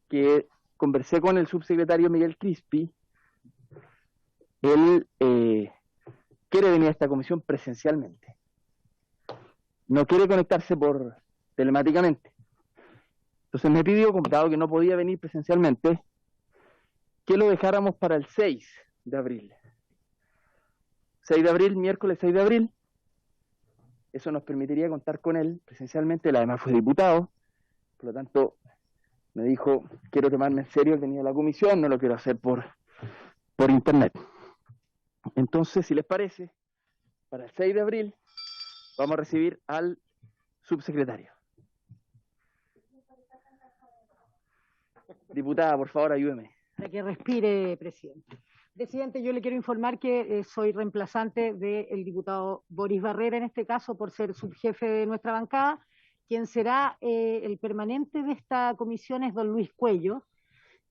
que conversé con el subsecretario Miguel Crispi. Él quiere venir a esta comisión presencialmente. No quiere conectarse por telemáticamente. Entonces me pidió, dado que no podía venir presencialmente, que lo dejáramos para el 6 de abril. 6 de abril, miércoles 6 de abril. Eso nos permitiría contar con él presencialmente. Él además fue diputado, por lo tanto me dijo, quiero tomarme en serio el venir a la comisión, no lo quiero hacer por internet. Entonces, si les parece, para el 6 de abril vamos a recibir al subsecretario. Diputada, por favor, ayúdeme. Para que respire, presidente. Presidente, yo le quiero informar que soy reemplazante del diputado Boris Barrera, en este caso, por ser subjefe de nuestra bancada. Quien será el permanente de esta comisión es don Luis Cuello,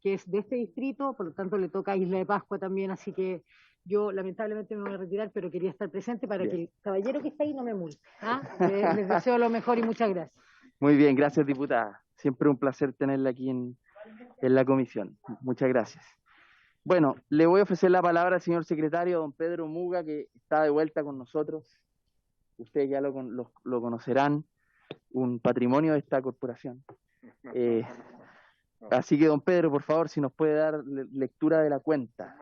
que es de este distrito, por lo tanto le toca a Isla de Pascua también, así que yo lamentablemente me voy a retirar, pero quería estar presente para que el caballero que está ahí no me multe. Les deseo lo mejor y muchas gracias. Muy bien, gracias, diputada. Siempre un placer tenerla aquí en la comisión. Muchas gracias. Bueno, le voy a ofrecer la palabra al señor secretario, don Pedro Muga, que está de vuelta con nosotros. Ustedes ya lo conocerán, un patrimonio de esta corporación. Así que, don Pedro, por favor, si nos puede dar lectura de la cuenta.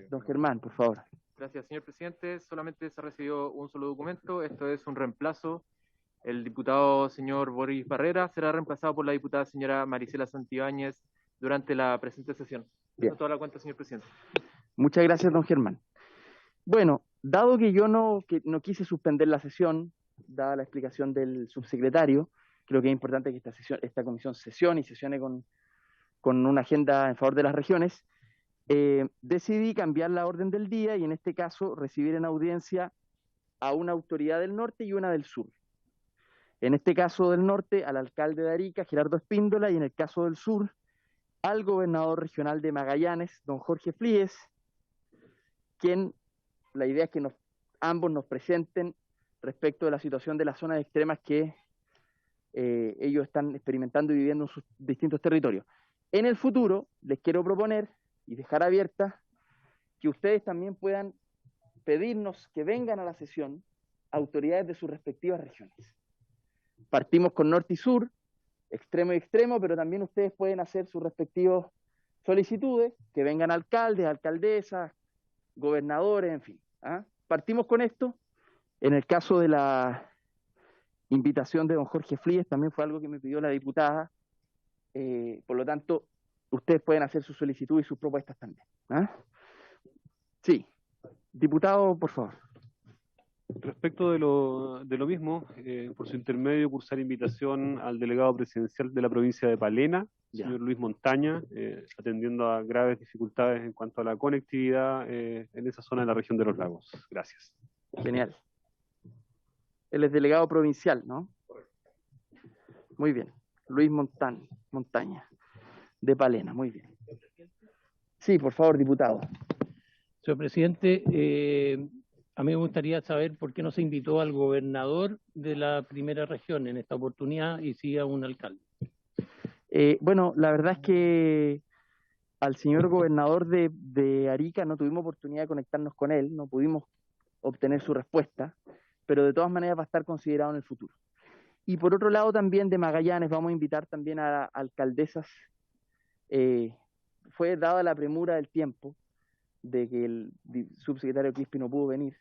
Don Germán, por favor. Gracias, señor presidente. Solamente se recibió un solo documento. Esto es un reemplazo. El diputado señor Boris Barrera será reemplazado por la diputada señora Marisela Santibáñez durante la presente sesión. Bien. Toda la cuenta, señor presidente. Muchas gracias, don Germán. Bueno, dado que yo no quise suspender la sesión, dada la explicación del subsecretario, creo que es importante que esta comisión sesione y sesione con una agenda en favor de las regiones. Decidí cambiar la orden del día y en este caso recibir en audiencia a una autoridad del norte y una del sur. En este caso del norte, al alcalde de Arica, Gerardo Espíndola, y en el caso del sur, al gobernador regional de Magallanes, don Jorge Flies, quien la idea es que ambos nos presenten respecto de la situación de las zonas extremas que ellos están experimentando y viviendo en sus distintos territorios. En el futuro, les quiero proponer y dejar abierta que ustedes también puedan pedirnos que vengan a la sesión autoridades de sus respectivas regiones. Partimos con norte y sur, extremo y extremo, pero también ustedes pueden hacer sus respectivas solicitudes, que vengan alcaldes, alcaldesas, gobernadores, en fin. Partimos con esto. En el caso de la invitación de don Jorge Flies, también fue algo que me pidió la diputada, por lo tanto, ustedes pueden hacer su solicitud y sus propuestas también. Sí. Diputado, por favor. Respecto de lo mismo, por su intermedio, cursar invitación al delegado presidencial de la provincia de Palena, señor Luis Montaña, atendiendo a graves dificultades en cuanto a la conectividad en esa zona de la región de los lagos. Gracias. Genial. Él es delegado provincial, ¿no? Correcto. Muy bien. Luis Montaña, de Palena, muy bien. Sí, por favor, diputado. Señor presidente, a mí me gustaría saber por qué no se invitó al gobernador de la primera región en esta oportunidad y sí a un alcalde. Bueno, la verdad es que al señor gobernador de Arica no tuvimos oportunidad de conectarnos con él, no pudimos obtener su respuesta, pero de todas maneras va a estar considerado en el futuro. Y por otro lado también de Magallanes vamos a invitar también a alcaldesas. Fue dada la premura del tiempo de que el subsecretario Crispi no pudo venir.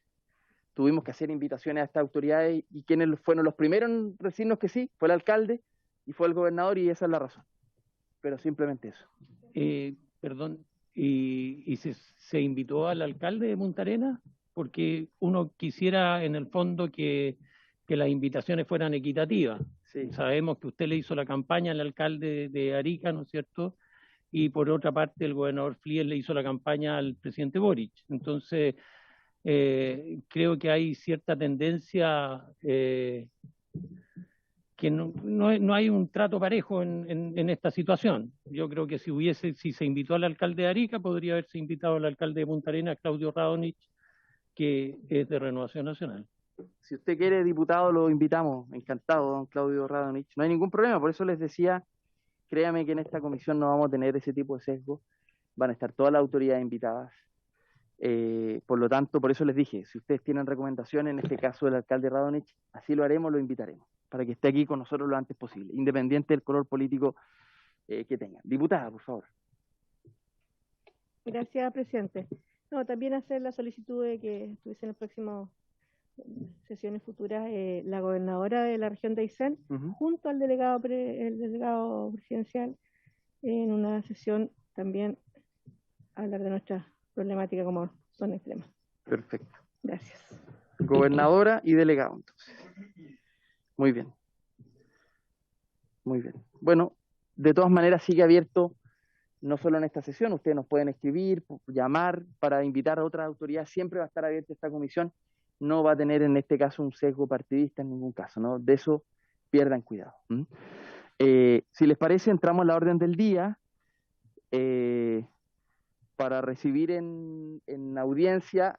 Tuvimos que hacer invitaciones a estas autoridades y quienes fueron los primeros en decirnos que sí, fue el alcalde y fue el gobernador, y esa es la razón. Pero simplemente eso. Perdón, ¿y se invitó al alcalde de Punta Arenas? Porque uno quisiera en el fondo que las invitaciones fueran equitativas. Sí. Sabemos que usted le hizo la campaña al alcalde de Arica, ¿no es cierto? Y por otra parte el gobernador Flies le hizo la campaña al presidente Boric. Entonces, creo que hay cierta tendencia que no hay un trato parejo en esta situación. Yo creo que si se invitó al alcalde de Arica, podría haberse invitado al alcalde de Punta Arenas, Claudio Radonich, que es de Renovación Nacional. Si usted quiere, diputado, lo invitamos. Encantado, don Claudio Radonich. No hay ningún problema, por eso les decía créame que en esta comisión no vamos a tener ese tipo de sesgo, van a estar todas las autoridades invitadas. Por lo tanto, por eso les dije, si ustedes tienen recomendaciones, en este caso del alcalde Radonich, así lo haremos, lo invitaremos, para que esté aquí con nosotros lo antes posible, independiente del color político que tengan. Diputada, por favor. Gracias, presidente. No, también hacer la solicitud de que estuviese en las próximas sesiones futuras la gobernadora de la región de Aysén, junto al delegado presidencial, en una sesión también hablar de nuestra problemática como zona extrema. Perfecto. Gracias. Gobernadora y delegado, entonces. Muy bien. Muy bien. Bueno, de todas maneras sigue abierto, no solo en esta sesión, ustedes nos pueden escribir, llamar para invitar a otras autoridades, siempre va a estar abierta esta comisión, no va a tener en este caso un sesgo partidista en ningún caso, ¿no? De eso pierdan cuidado. Si les parece, entramos a la orden del día para recibir en audiencia,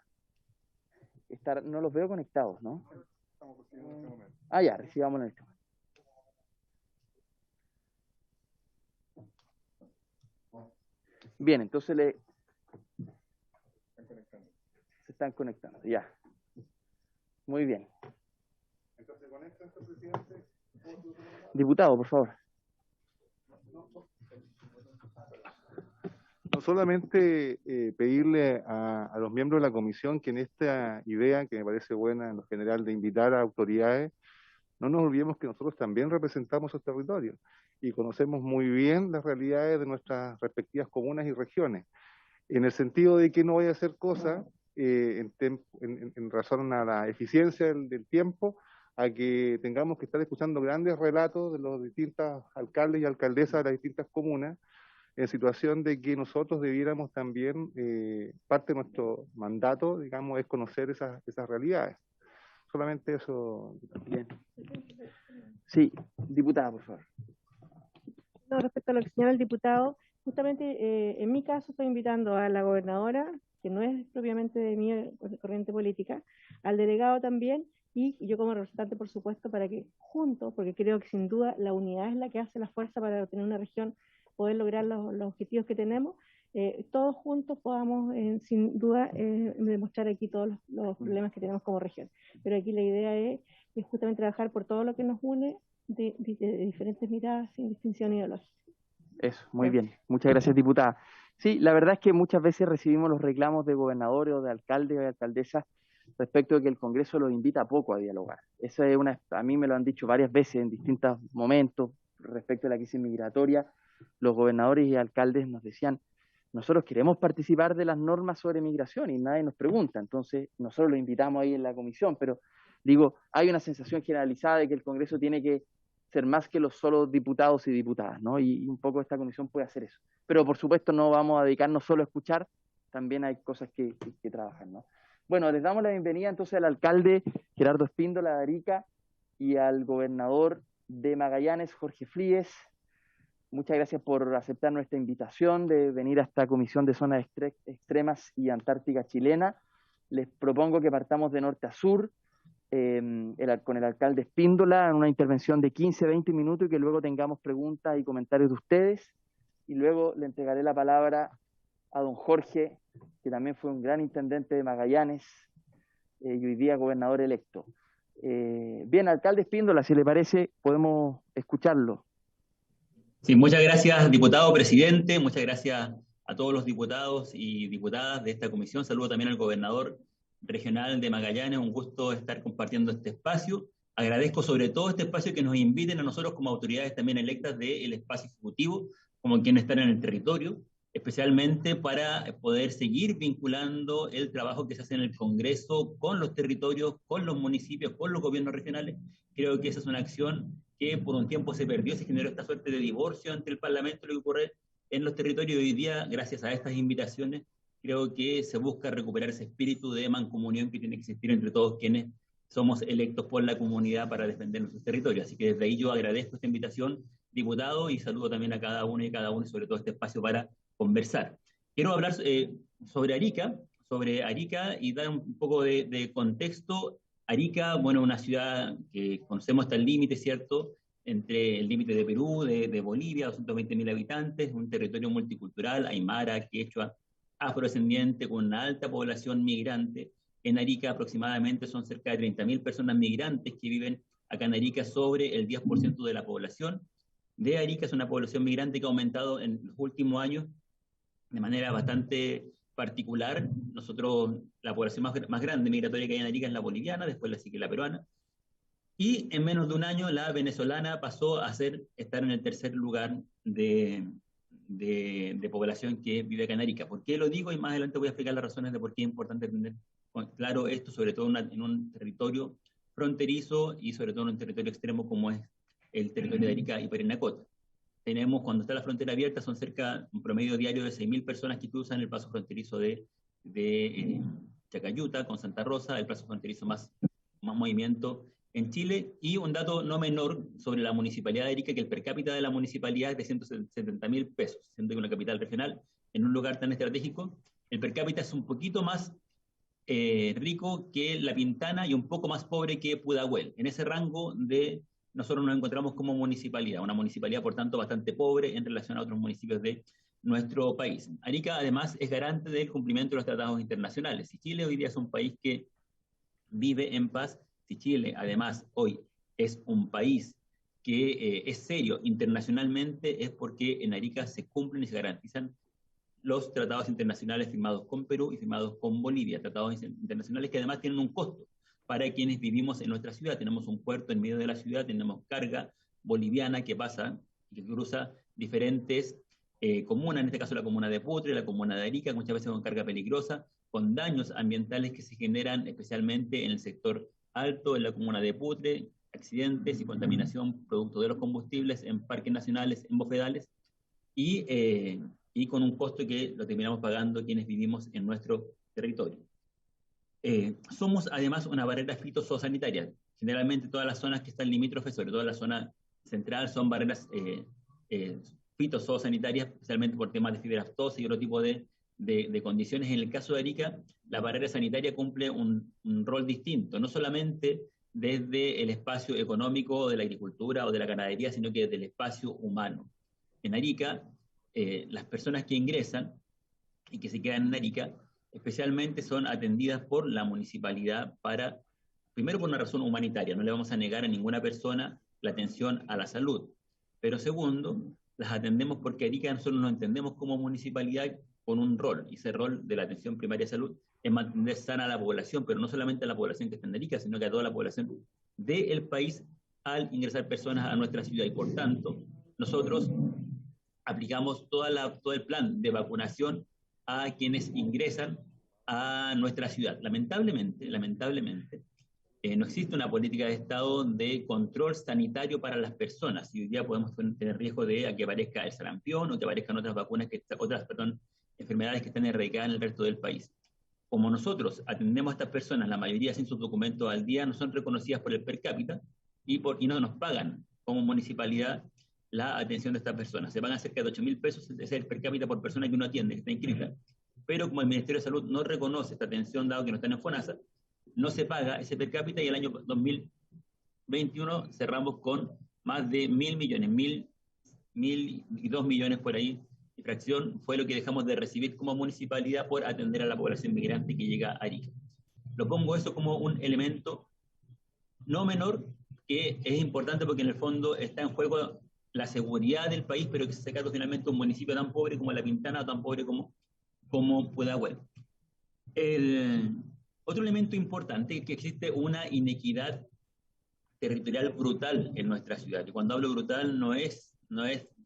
no los veo conectados, ¿no? Ah, ya, recibamos en este momento. Bien, entonces se están conectando, ya. Muy bien. Entonces, ¿conecta, presidente? Diputado, por favor. No solamente pedirle a los miembros de la comisión que en esta idea, que me parece buena en lo general, de invitar a autoridades, no nos olvidemos que nosotros también representamos esos territorios y conocemos muy bien las realidades de nuestras respectivas comunas y regiones, en el sentido de que no vaya a hacer cosas en razón a la eficiencia del tiempo, a que tengamos que estar escuchando grandes relatos de los distintos alcaldes y alcaldesas de las distintas comunas, en situación de que nosotros debiéramos también, parte de nuestro mandato, digamos, es conocer esas realidades. Solamente eso. Bien. Sí, diputada, por favor. No, respecto a lo que señala el diputado, justamente en mi caso estoy invitando a la gobernadora, que no es propiamente de mi corriente política, al delegado también, y yo como representante, por supuesto, para que juntos, porque creo que sin duda la unidad es la que hace la fuerza para tener una región, poder lograr los objetivos que tenemos, todos juntos podamos, sin duda, demostrar aquí todos los problemas que tenemos como región. Pero aquí la idea es justamente trabajar por todo lo que nos une de diferentes miradas, sin distinción ideológica. Eso, muy bien. Muchas gracias, diputada. Sí, la verdad es que muchas veces recibimos los reclamos de gobernadores o de alcaldes o de alcaldesas respecto de que el Congreso los invita poco a dialogar. Esa es a mí me lo han dicho varias veces en distintos momentos respecto a la crisis migratoria. Los gobernadores y alcaldes nos decían, nosotros queremos participar de las normas sobre migración y nadie nos pregunta, entonces nosotros lo invitamos ahí en la comisión, pero digo, hay una sensación generalizada de que el Congreso tiene que ser más que los solos diputados y diputadas, ¿no? Y un poco esta comisión puede hacer eso. Pero por supuesto no vamos a dedicarnos solo a escuchar, también hay cosas que trabajan, ¿no? Bueno, les damos la bienvenida entonces al alcalde Gerardo Espíndola de Arica y al gobernador de Magallanes, Jorge Fríes. Muchas gracias por aceptar nuestra invitación de venir a esta Comisión de Zonas Extremas y Antártica Chilena. Les propongo que partamos de norte a sur con el alcalde Espíndola en una intervención de 15-20 minutos y que luego tengamos preguntas y comentarios de ustedes. Y luego le entregaré la palabra a don Jorge, que también fue un gran intendente de Magallanes y hoy día gobernador electo. Bien, alcalde Espíndola, si le parece, podemos escucharlo. Sí, muchas gracias, diputado presidente, muchas gracias a todos los diputados y diputadas de esta comisión. Saludo también al gobernador regional de Magallanes, un gusto estar compartiendo este espacio. Agradezco sobre todo este espacio que nos inviten a nosotros como autoridades también electas del espacio ejecutivo, como quienes están en el territorio, especialmente para poder seguir vinculando el trabajo que se hace en el Congreso con los territorios, con los municipios, con los gobiernos regionales. Creo que esa es una acción que por un tiempo se perdió, se generó esta suerte de divorcio entre el Parlamento y lo que ocurre en los territorios. Hoy día, gracias a estas invitaciones, creo que se busca recuperar ese espíritu de mancomunión que tiene que existir entre todos quienes somos electos por la comunidad para defender nuestros territorios. Así que desde ahí yo agradezco esta invitación, diputado, y saludo también a cada uno y cada uno, sobre todo este espacio para conversar. Quiero hablar sobre Arica y dar un poco de contexto. Arica, bueno, una ciudad que conocemos hasta el límite, ¿cierto?, entre el límite de Perú, de Bolivia, 220.000 habitantes, un territorio multicultural, aymara, quechua, afrodescendiente, con una alta población migrante. En Arica aproximadamente son cerca de 30.000 personas migrantes que viven acá en Arica, sobre el 10% de la población de Arica. Es una población migrante que ha aumentado en los últimos años de manera bastante particular. Nosotros, la población más grande migratoria que hay en Arica es la boliviana, después la sigue la peruana, y en menos de un año la venezolana pasó a estar en el tercer lugar de población que vive acá en Arica. ¿Por qué lo digo? Y más adelante voy a explicar las razones de por qué es importante tener claro esto, sobre todo en un territorio fronterizo y sobre todo en un territorio extremo como es el territorio de Arica y Parinacota. Tenemos, cuando está la frontera abierta, son cerca, un promedio diario de 6.000 personas que cruzan el paso fronterizo de Chacayuta con Santa Rosa, el paso fronterizo más movimiento en Chile. Y un dato no menor sobre la municipalidad de Arica, que el per cápita de la municipalidad es de 170.000 pesos, siendo que una capital regional, en un lugar tan estratégico, el per cápita es un poquito más rico que La Pintana y un poco más pobre que Pudahuel. En ese rango nosotros nos encontramos como municipalidad, una municipalidad por tanto bastante pobre en relación a otros municipios de nuestro país. Arica además es garante del cumplimiento de los tratados internacionales. Si Chile hoy día es un país que vive en paz, si Chile además hoy es un país que es serio internacionalmente, es porque en Arica se cumplen y se garantizan los tratados internacionales firmados con Perú y firmados con Bolivia, tratados internacionales que además tienen un costo para quienes vivimos en nuestra ciudad. Tenemos un puerto en medio de la ciudad, tenemos carga boliviana que pasa, que cruza diferentes comunas, en este caso la comuna de Putre, la comuna de Arica, muchas veces con carga peligrosa, con daños ambientales que se generan especialmente en el sector alto, en la comuna de Putre, accidentes y contaminación producto de los combustibles en parques nacionales, en bofedales, y con un costo que lo terminamos pagando quienes vivimos en nuestro territorio. Somos además una barrera fitosanitaria. Generalmente todas las zonas que están limítrofes, sobre todo la zona central, son barreras fitosanitarias, especialmente por temas de fibra aftosa y otro tipo de condiciones. En el caso de Arica, la barrera sanitaria cumple un rol distinto, no solamente desde el espacio económico de la agricultura o de la ganadería, sino que desde el espacio humano. En Arica, las personas que ingresan y que se quedan en Arica, especialmente son atendidas por la municipalidad primero por una razón humanitaria, no le vamos a negar a ninguna persona la atención a la salud, pero segundo, las atendemos porque Arica nosotros nos entendemos como municipalidad con un rol, y ese rol de la atención primaria de salud es mantener sana a la población, pero no solamente a la población que está en Arica, sino que a toda la población del país al ingresar personas a nuestra ciudad, y por tanto, nosotros aplicamos todo el plan de vacunación a quienes ingresan a nuestra ciudad. Lamentablemente, no existe una política de Estado de control sanitario para las personas, y hoy día podemos tener riesgo de que aparezca el sarampión o que aparezcan otras enfermedades que están erradicadas en el resto del país. Como nosotros atendemos a estas personas, la mayoría sin sus documentos al día, no son reconocidas por el per cápita y no nos pagan como municipalidad la atención de estas personas. Se pagan cerca de 8.000 pesos, ese es el per cápita por persona que uno atiende, que está inscrita. Pero como el Ministerio de Salud no reconoce esta atención, dado que no está en FONASA, no se paga ese per cápita, y el año 2021 cerramos con más de 1.000 millones, 1.002 millones por ahí, y fracción fue lo que dejamos de recibir como municipalidad por atender a la población migrante que llega a Arica. Lo pongo eso como un elemento no menor, que es importante porque en el fondo está en juego la seguridad del país, pero que se saca finalmente un municipio tan pobre como La Pintana o tan pobre como Pudahuel. Otro elemento importante es que existe una inequidad territorial brutal en nuestra ciudad. Y cuando hablo brutal no es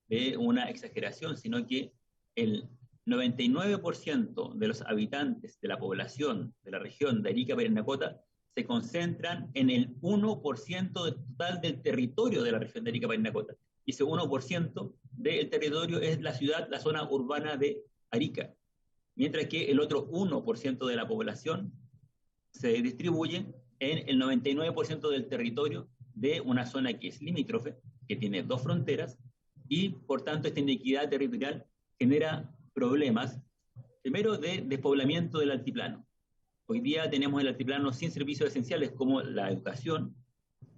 de una exageración, sino que el 99% de los habitantes de la población de la región de Arica Parinacota se concentran en el 1% del total del territorio de la región de Arica Parinacota. Y ese 1% del territorio es la zona urbana de Arica. Mientras que el otro 1% de la población se distribuye en el 99% del territorio de una zona que es limítrofe, que tiene dos fronteras, y por tanto esta inequidad territorial genera problemas, primero de despoblamiento del altiplano. Hoy día tenemos el altiplano sin servicios esenciales como la educación,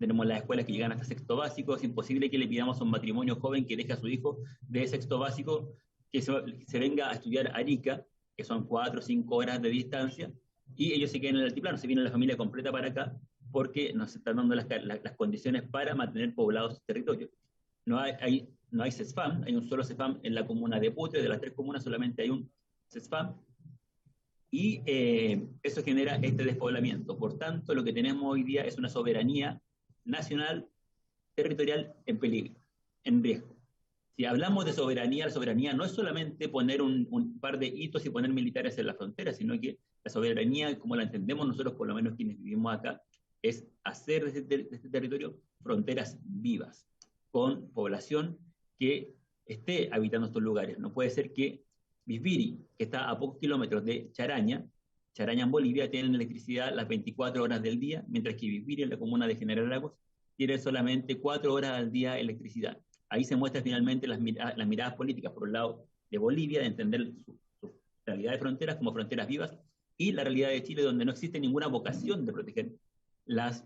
tenemos las escuelas que llegan hasta sexto básico, es imposible que le pidamos a un matrimonio joven que deje a su hijo de sexto básico que se venga a estudiar a Arica, que son 4 o 5 horas de distancia, y ellos se quedan en el altiplano, se viene la familia completa para acá, porque nos están dando las condiciones para mantener poblados los territorios. No hay CESFAM, hay un solo CESFAM en la comuna de Putre, de las 3 comunas solamente hay un CESFAM, y eso genera este despoblamiento. Por tanto, lo que tenemos hoy día es una soberanía nacional, territorial en peligro, en riesgo. Si hablamos de soberanía, la soberanía no es solamente poner un par de hitos y poner militares en la frontera, sino que la soberanía, como la entendemos nosotros, por lo menos quienes vivimos acá, es hacer de este territorio fronteras vivas, con población que esté habitando estos lugares. No puede ser que Bisbiri, que está a pocos kilómetros de Charaña en Bolivia, tiene electricidad las 24 horas del día, mientras que Bisbiri, en la comuna de General Lagos, tiene solamente 4 horas al día electricidad. Ahí se muestran finalmente las miradas políticas, por un lado de Bolivia, de entender su realidad de fronteras como fronteras vivas, y la realidad de Chile, donde no existe ninguna vocación de proteger las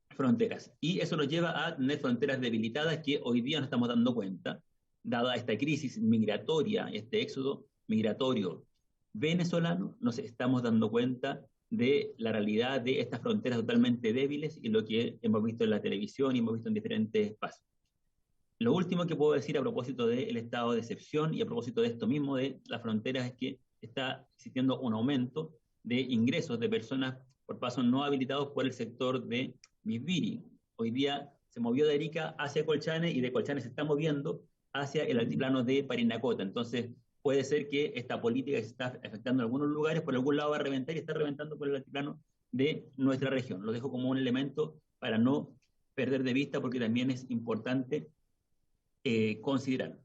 fronteras. Y eso nos lleva a tener fronteras debilitadas que hoy día nos estamos dando cuenta, dada esta crisis migratoria, este éxodo migratorio venezolano, nos estamos dando cuenta de la realidad de estas fronteras totalmente débiles y lo que hemos visto en la televisión y hemos visto en diferentes espacios. Lo último que puedo decir a propósito del estado de excepción y a propósito de esto mismo de las fronteras es que está existiendo un aumento de ingresos de personas por pasos no habilitados por el sector de Bisbiri. Hoy día se movió de Arica hacia Colchane y de Colchane se está moviendo hacia el altiplano de Parinacota. Entonces puede ser que esta política que se está afectando en algunos lugares, por algún lado va a reventar y está reventando por el altiplano de nuestra región. Lo dejo como un elemento para no perder de vista porque también es importante considerar.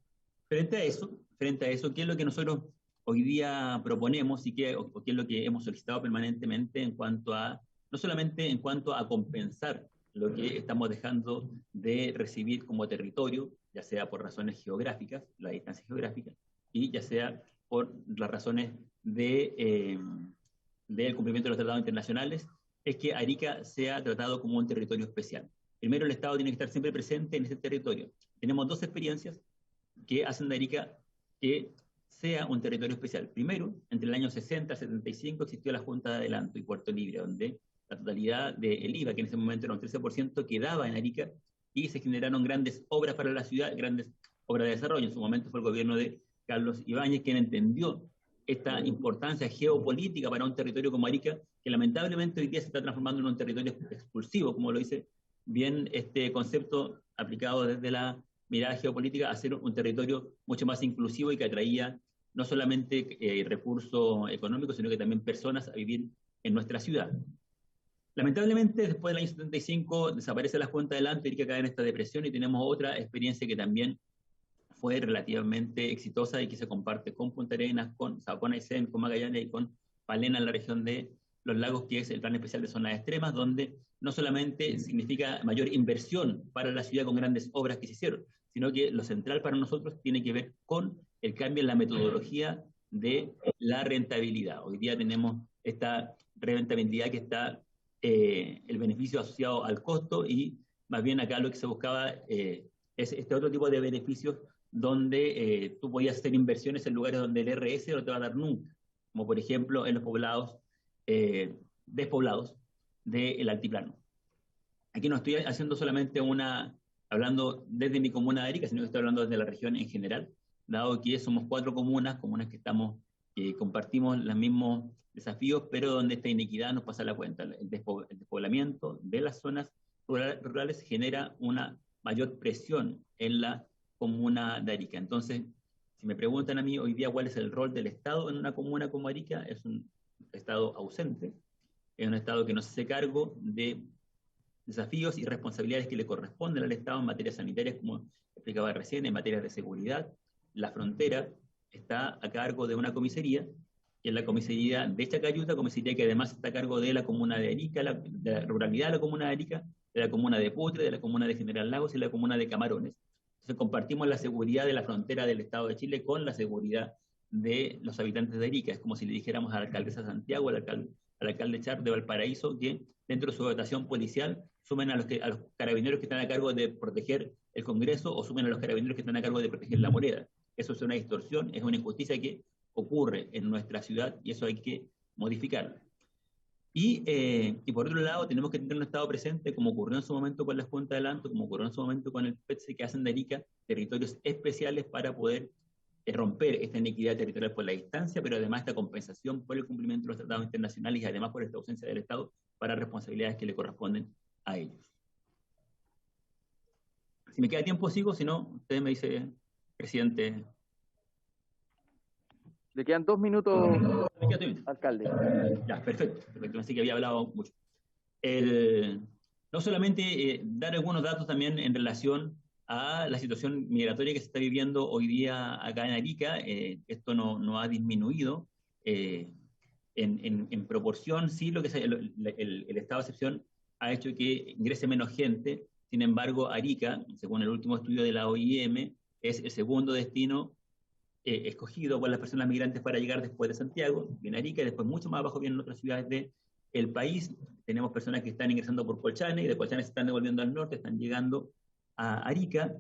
Frente a eso, ¿qué es lo que nosotros hoy día proponemos y qué es lo que hemos solicitado permanentemente en cuanto a, no solamente en cuanto a compensar lo que estamos dejando de recibir como territorio, ya sea por razones geográficas, la distancia geográfica, y ya sea por las razones del cumplimiento de los tratados internacionales, es que Arica sea tratado como un territorio especial. Primero, el Estado tiene que estar siempre presente en ese territorio. Tenemos 2 experiencias que hacen de Arica que sea un territorio especial. Primero, entre el año 60 y 75 existió la Junta de Adelanto y Puerto Libre, donde la totalidad del IVA, que en ese momento era un 13%, quedaba en Arica y se generaron grandes obras para la ciudad, grandes obras de desarrollo. En su momento fue el gobierno de Carlos Ibáñez quien entendió esta importancia geopolítica para un territorio como Arica, que lamentablemente hoy día se está transformando en un territorio expulsivo, como lo dice bien este concepto aplicado desde la mirada geopolítica, a ser un territorio mucho más inclusivo y que atraía no solamente recursos económicos, sino que también personas a vivir en nuestra ciudad. Lamentablemente, después del año 75 desaparece la Junta de Adelanto y Arica cae en esta depresión y tenemos otra experiencia que también fue relativamente exitosa y que se comparte con Punta Arenas, con Aysén, con Magallanes y con Palena en la región de Los Lagos, que es el Plan Especial de Zonas Extremas, donde no solamente significa mayor inversión para la ciudad con grandes obras que se hicieron, sino que lo central para nosotros tiene que ver con el cambio en la metodología de la rentabilidad. Hoy día tenemos esta rentabilidad que está el beneficio asociado al costo y más bien acá lo que se buscaba es este otro tipo de beneficios donde tú podías hacer inversiones en lugares donde el RS no te va a dar nunca, como por ejemplo en los poblados despoblados del altiplano. Aquí no estoy haciendo solamente hablando desde mi comuna de Arica, sino que estoy hablando desde la región en general, dado que somos 4 comunas que compartimos los mismos desafíos, pero donde esta inequidad nos pasa la cuenta. El despoblamiento de las zonas rurales genera una mayor presión en la comuna de Arica. Entonces, si me preguntan a mí hoy día cuál es el rol del Estado en una comuna como Arica, es un Estado ausente, es un Estado que no se hace cargo de desafíos y responsabilidades que le corresponden al Estado en materias sanitarias, como explicaba recién, en materia de seguridad. La frontera está a cargo de una comisaría, que es la comisaría de Chacayuta, comisaría que además está a cargo de la comuna de Arica, de la ruralidad de la comuna de Arica, de la comuna de Putre, de la comuna de General Lagos y la comuna de Camarones. Entonces compartimos la seguridad de la frontera del Estado de Chile con la seguridad de los habitantes de Arica. Es como si le dijéramos a la alcaldesa Santiago, al alcalde al alcalde Char de Valparaíso, que dentro de su dotación policial sumen a los carabineros que están a cargo de proteger el Congreso o sumen a los carabineros que están a cargo de proteger la moneda. Eso es una distorsión, es una injusticia que ocurre en nuestra ciudad y eso hay que modificarlo. Y por otro lado, tenemos que tener un Estado presente, como ocurrió en su momento con la Junta de Lanto, como ocurrió en su momento con el PETSE, que hacen de Arica territorios especiales para poder romper esta inequidad territorial por la distancia, pero además esta compensación por el cumplimiento de los tratados internacionales y además por esta ausencia del Estado para responsabilidades que le corresponden a ellos. Si me queda tiempo, sigo, si no, usted me dice, presidente. Le quedan 2 minutos, alcalde. Ya, perfecto. Pensé que había hablado mucho. No solamente dar algunos datos también en relación a la situación migratoria que se está viviendo hoy día acá en Arica. Esto no ha disminuido. En proporción, sí, lo que el estado de excepción ha hecho que ingrese menos gente. Sin embargo, Arica, según el último estudio de la OIM, es el segundo destino escogido por las personas migrantes para llegar después de Santiago. Viene Arica y después mucho más abajo vienen otras ciudades del país. Tenemos personas que están ingresando por Colchane y de Colchane se están devolviendo al norte, están llegando a Arica,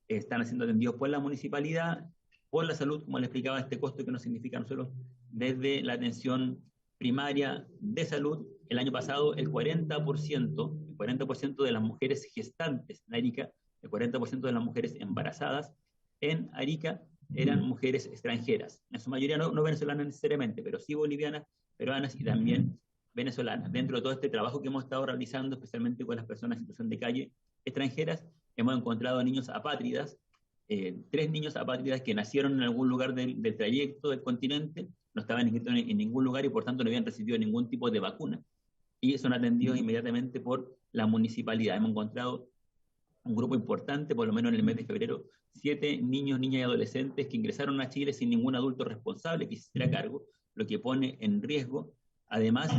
están siendo atendidos por la municipalidad, por la salud, como les explicaba, este costo que nos significa a nosotros desde la atención primaria de salud. El año pasado el 40% de las mujeres gestantes en Arica, el 40% de las mujeres embarazadas en Arica eran mujeres extranjeras, en su mayoría no venezolanas necesariamente, pero sí bolivianas, peruanas y también venezolanas. Dentro de todo este trabajo que hemos estado realizando, especialmente con las personas en situación de calle extranjeras, hemos encontrado niños apátridas, 3 niños apátridas que nacieron en algún lugar del trayecto del continente, no estaban inscritos en ningún lugar y por tanto no habían recibido ningún tipo de vacuna, y son atendidos inmediatamente por la municipalidad. Hemos encontrado un grupo importante, por lo menos en el mes de febrero, 7 niños, niñas y adolescentes que ingresaron a Chile sin ningún adulto responsable que se hiciera cargo, lo que pone en riesgo, además,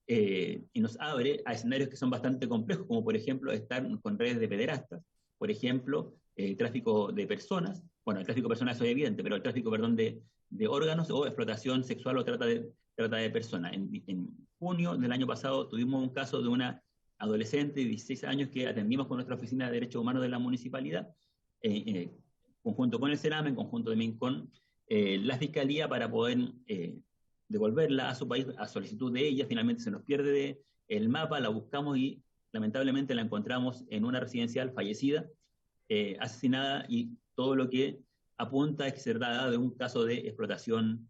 y nos abre a escenarios que son bastante complejos, como por ejemplo estar con redes de pederastas, por ejemplo, tráfico de personas. Bueno, el tráfico de personas es evidente, pero el tráfico, perdón, de órganos o explotación sexual o trata de personas. En junio del año pasado tuvimos un caso de una adolescente de 16 años que atendimos con nuestra Oficina de Derechos Humanos de la municipalidad, conjunto con el CERAM, en conjunto también con la Fiscalía, para poder devolverla a su país a solicitud de ella. Finalmente se nos pierde el mapa, la buscamos y lamentablemente la encontramos en una residencial fallecida, asesinada, y todo lo que apunta es que se trata de un caso de explotación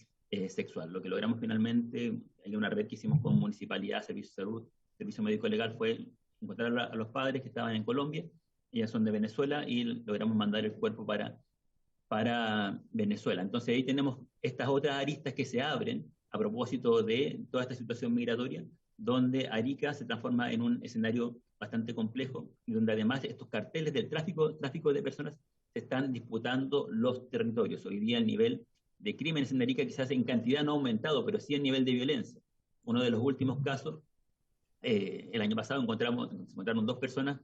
sexual. Lo que logramos finalmente, hay una red que hicimos con Municipalidad, Servicio de Salud, Servicio Médico Legal, fue encontrar a los padres que estaban en Colombia, ellas son de Venezuela, y logramos mandar el cuerpo para Venezuela. Entonces ahí tenemos estas otras aristas que se abren a propósito de toda esta situación migratoria, donde Arica se transforma en un escenario bastante complejo, y donde además estos carteles del tráfico de personas se están disputando los territorios. Hoy día el nivel de crímenes en Arica quizás en cantidad no ha aumentado, pero sí el nivel de violencia. Uno de los últimos casos, el año pasado se encontraron 2 personas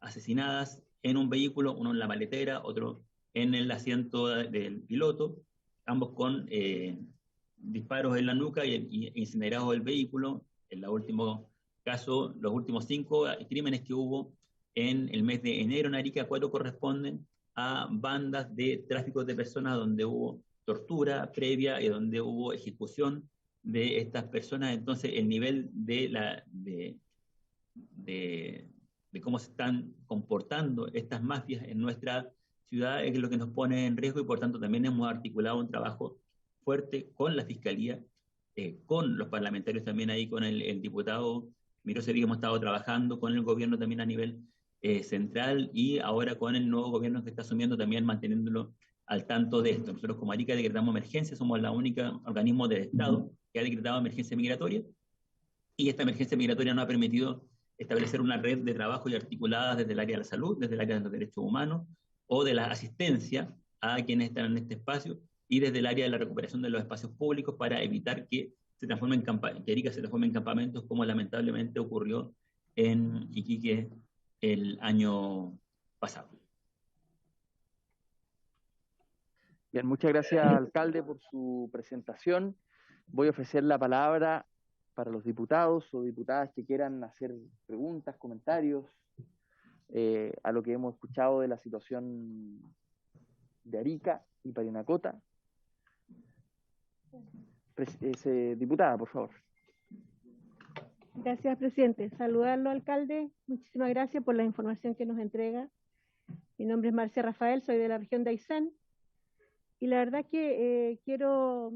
asesinadas en un vehículo, uno en la maletera, otro en el asiento del piloto, ambos con disparos en la nuca y incinerados el vehículo. En el último caso, los últimos 5 crímenes que hubo en el mes de enero en Arica, 4 corresponden a bandas de tráfico de personas donde hubo tortura previa y donde hubo ejecución de estas personas. Entonces el nivel de cómo se están comportando estas mafias en nuestra ciudad es lo que nos pone en riesgo, y por tanto también hemos articulado un trabajo fuerte con la Fiscalía, con los parlamentarios también ahí, con el diputado Miró Sevilla, hemos estado trabajando con el gobierno también a nivel central, y ahora con el nuevo gobierno que está asumiendo también manteniéndolo al tanto de esto. Nosotros como Arica decretamos emergencia, somos la única organismo del Estado que ha decretado emergencia migratoria, y esta emergencia migratoria nos ha permitido establecer una red de trabajo y articuladas desde el área de la salud, desde el área de los derechos humanos o de la asistencia a quienes están en este espacio, y desde el área de la recuperación de los espacios públicos para evitar que Arica se transforme en campamentos, como lamentablemente ocurrió en Iquique el año pasado. Bien, muchas gracias, alcalde, por su presentación. Voy a ofrecer la palabra para los diputados o diputadas que quieran hacer preguntas, comentarios a lo que hemos escuchado de la situación de Arica y Parinacota. Diputada, por favor. Gracias, presidente. Saludarlo, alcalde. Muchísimas gracias por la información que nos entrega. Mi nombre es Marcia Rafael, soy de la región de Aysén. Y la verdad que quiero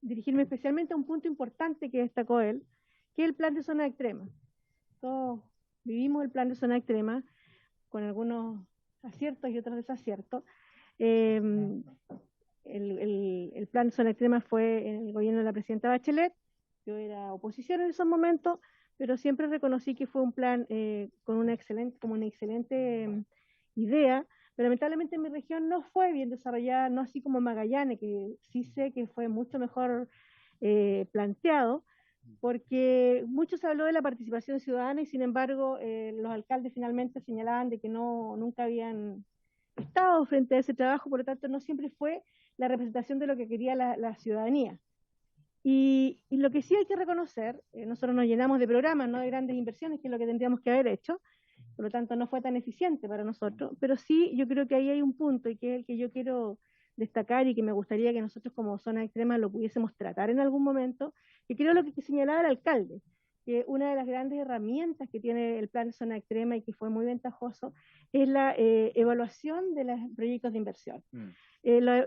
dirigirme especialmente a un punto importante que destacó él, que es el plan de zona extrema. Todos vivimos el plan de zona extrema, con algunos aciertos y otros desaciertos. El plan de zona extrema fue en el gobierno de la presidenta Bachelet. Yo era oposición en esos momentos, pero siempre reconocí que fue un plan con una excelente idea, pero lamentablemente en mi región no fue bien desarrollada, no así como Magallanes, que sí sé que fue mucho mejor planteado, porque mucho se habló de la participación ciudadana y sin embargo los alcaldes finalmente señalaban de que nunca habían estado frente a ese trabajo, por lo tanto no siempre fue la representación de lo que quería la ciudadanía. Y lo que sí hay que reconocer, nosotros nos llenamos de programas, no de grandes inversiones, que es lo que tendríamos que haber hecho, por lo tanto no fue tan eficiente para nosotros, pero sí yo creo que ahí hay un punto y que es el que yo quiero destacar y que me gustaría que nosotros como zona extrema lo pudiésemos tratar en algún momento, que creo lo que señalaba el alcalde, que una de las grandes herramientas que tiene el plan de zona extrema y que fue muy ventajoso es la evaluación de los proyectos de inversión.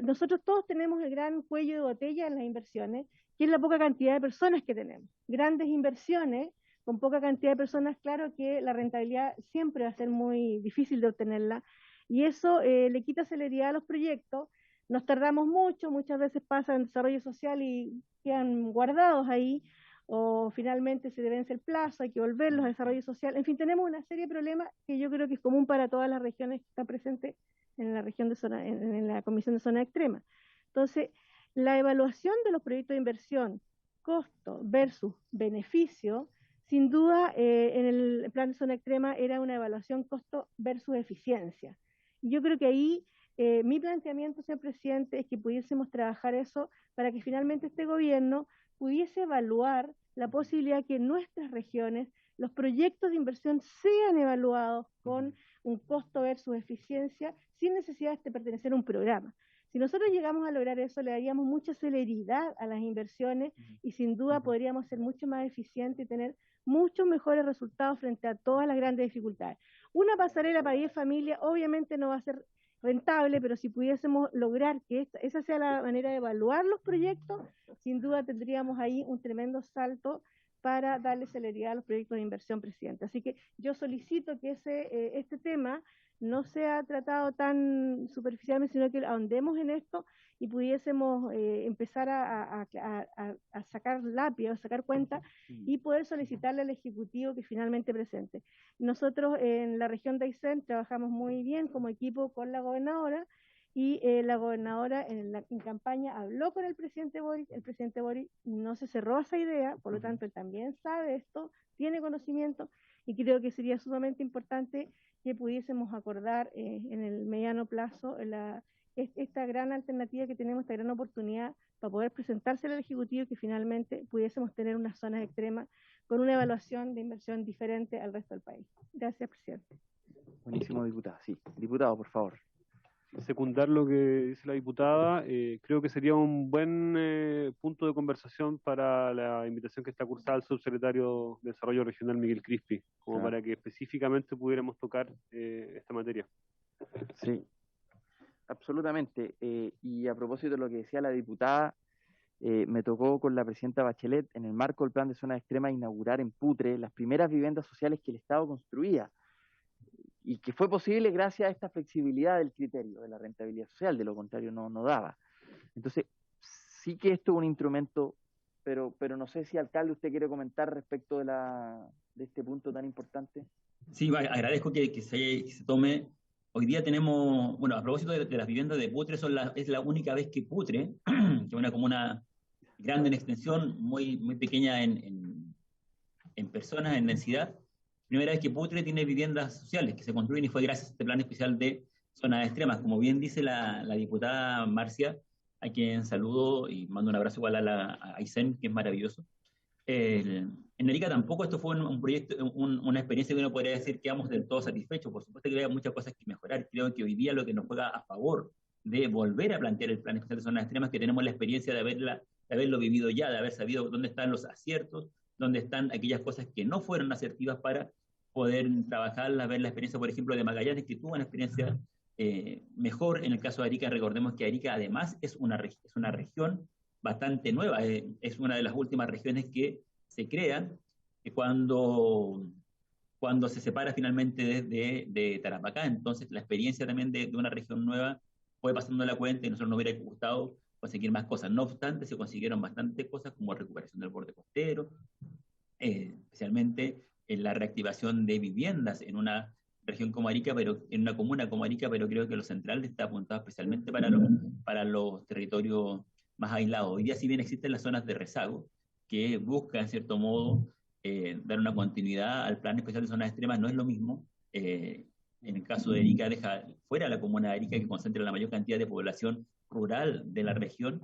Nosotros todos tenemos el gran cuello de botella en las inversiones, que es la poca cantidad de personas que tenemos. Grandes inversiones con poca cantidad de personas, claro que la rentabilidad siempre va a ser muy difícil de obtenerla, y eso le quita celeridad a los proyectos. Nos tardamos mucho, muchas veces pasa en desarrollo social y quedan guardados ahí, o finalmente se vence el plazo, hay que volverlos a desarrollo social. En fin, tenemos una serie de problemas que yo creo que es común para todas las regiones que están presentes en la región de zona, en la Comisión de Zona Extrema. Entonces, la evaluación de los proyectos de inversión, costo versus beneficio, sin duda, en el plan de zona extrema era una evaluación costo versus eficiencia. Y yo creo que ahí mi planteamiento, señor presidente, es que pudiésemos trabajar eso para que finalmente este gobierno pudiese evaluar la posibilidad que en nuestras regiones los proyectos de inversión sean evaluados con un costo versus eficiencia sin necesidad de pertenecer a un programa. Si nosotros llegamos a lograr eso, le daríamos mucha celeridad a las inversiones y sin duda podríamos ser mucho más eficientes y tener muchos mejores resultados frente a todas las grandes dificultades. Una pasarela para 10 familias obviamente no va a ser rentable, pero si pudiésemos lograr que esa sea la manera de evaluar los proyectos, sin duda tendríamos ahí un tremendo salto para darle celeridad a los proyectos de inversión, presidente. Así que yo solicito que este tema no sea tratado tan superficialmente, sino que ahondemos en esto y pudiésemos empezar a sacar lápiz, a sacar cuenta y poder solicitarle al Ejecutivo que finalmente presente. Nosotros en la región de Aysén trabajamos muy bien como equipo con la gobernadora y la gobernadora en campaña habló con el presidente Boric no se cerró esa idea, por lo tanto él también sabe esto, tiene conocimiento y creo que sería sumamente importante que pudiésemos acordar en el mediano plazo esta gran alternativa que tenemos, esta gran oportunidad para poder presentársela al Ejecutivo y que finalmente pudiésemos tener unas zonas extremas con una evaluación de inversión diferente al resto del país. Gracias, presidente. Buenísimo, diputada. Sí, diputado, por favor. Secundar lo que dice la diputada, creo que sería un buen punto de conversación para la invitación que está cursada al subsecretario de Desarrollo Regional, Miguel Crispi, como para que específicamente pudiéramos tocar esta materia. Sí, absolutamente. Y a propósito de lo que decía la diputada, me tocó con la presidenta Bachelet, en el marco del plan de zona extrema, inaugurar en Putre las primeras viviendas sociales que el Estado construía, y que fue posible gracias a esta flexibilidad del criterio de la rentabilidad social, de lo contrario no daba. Entonces, sí que esto es un instrumento, pero no sé si, alcalde, usted quiere comentar respecto de este punto tan importante. Sí, agradezco que se tome. Hoy día tenemos, bueno, a propósito de las viviendas de Putre, es la única vez que Putre, que es una comuna grande en extensión, muy pequeña en personas, en densidad, primera vez que Putre tiene viviendas sociales que se construyen y fue gracias a este plan especial de zonas extremas. Como bien dice la diputada Marcia, a quien saludo y mando un abrazo igual a Aysén, que es maravilloso. En Arica tampoco esto fue un proyecto, una experiencia que uno podría decir que quedamos del todo satisfechos. Por supuesto que hay muchas cosas que mejorar. Creo que hoy día lo que nos juega a favor de volver a plantear el plan especial de zonas extremas, que tenemos la experiencia de haberlo vivido ya, de haber sabido dónde están los aciertos, dónde están aquellas cosas que no fueron asertivas para poder trabajarlas, ver la experiencia, por ejemplo, de Magallanes, que tuvo una experiencia mejor. En el caso de Arica, recordemos que Arica además es una región bastante nueva, es una de las últimas regiones que se crean cuando se separa finalmente de Tarapacá. Entonces la experiencia también de una región nueva fue pasando la cuenta y nosotros nos hubiera gustado conseguir más cosas. No obstante, se consiguieron bastantes cosas como recuperación del borde costero, especialmente en la reactivación de viviendas en una región como Arica, pero en una comuna como Arica, pero creo que lo central está apuntado especialmente para los territorios más aislados. Hoy día, si bien existen las zonas de rezago, que busca, en cierto modo, dar una continuidad al plan especial de zonas extremas, no es lo mismo. En el caso de Arica, deja fuera la comuna de Arica, que concentra la mayor cantidad de población rural de la región,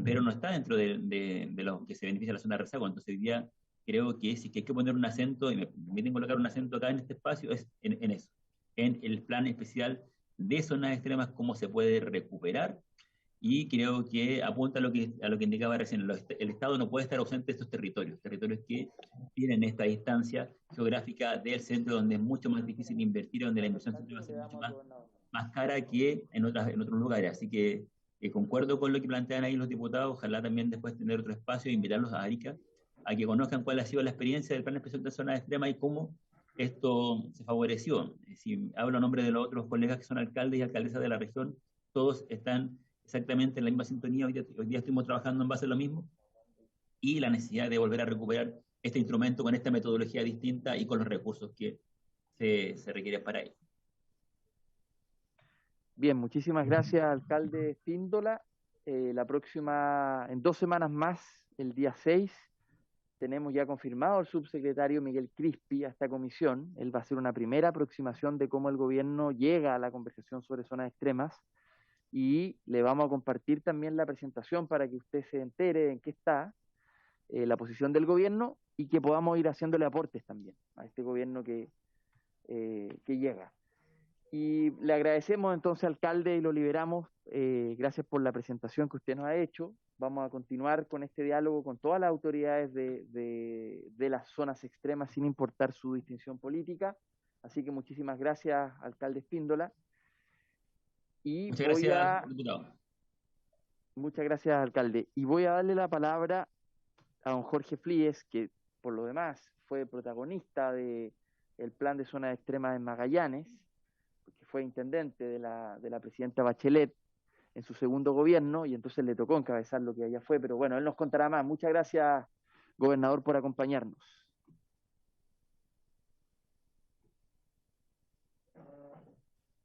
pero no está dentro de lo que se beneficia de la zona de rezago. Entonces, hoy día creo que si hay que poner un acento, y me permiten colocar un acento acá en este espacio, es en eso, en el plan especial de zonas extremas, cómo se puede recuperar. Y creo que apunta a lo que indicaba recién. El Estado no puede estar ausente de estos territorios que tienen esta distancia geográfica del centro, donde es mucho más difícil invertir, donde la inversión siempre va a ser mucho más cara que en otros lugares. Así que concuerdo con lo que plantean ahí los diputados. Ojalá también después tener otro espacio e invitarlos a Arica a que conozcan cuál ha sido la experiencia del plan especial de zonas extremas y cómo esto se favoreció. Si hablo a nombre de los otros colegas que son alcaldes y alcaldesas de la región, todos están exactamente en la misma sintonía. Hoy día estuvimos trabajando en base a lo mismo, y la necesidad de volver a recuperar este instrumento con esta metodología distinta y con los recursos que se requieren para ello. Bien, muchísimas gracias, alcalde Espíndola. En 2 semanas más, el día 6, tenemos ya confirmado al subsecretario Miguel Crispi a esta comisión. Él va a hacer una primera aproximación de cómo el gobierno llega a la conversación sobre zonas extremas, y le vamos a compartir también la presentación para que usted se entere en qué está la posición del gobierno, y que podamos ir haciéndole aportes también a este gobierno que llega. Y le agradecemos entonces, alcalde, y lo liberamos. Gracias por la presentación que usted nos ha hecho. Vamos a continuar con este diálogo con todas las autoridades de las zonas extremas, sin importar su distinción política. Así que muchísimas gracias, alcalde Espíndola. Y muchas gracias, diputado. Muchas gracias, alcalde. Y voy a darle la palabra a don Jorge Flies, que por lo demás fue protagonista del plan de zonas extremas en Magallanes, porque fue intendente de la presidenta Bachelet en su segundo gobierno, y entonces le tocó encabezar lo que allá fue, pero bueno, él nos contará más. Muchas gracias, gobernador, por acompañarnos.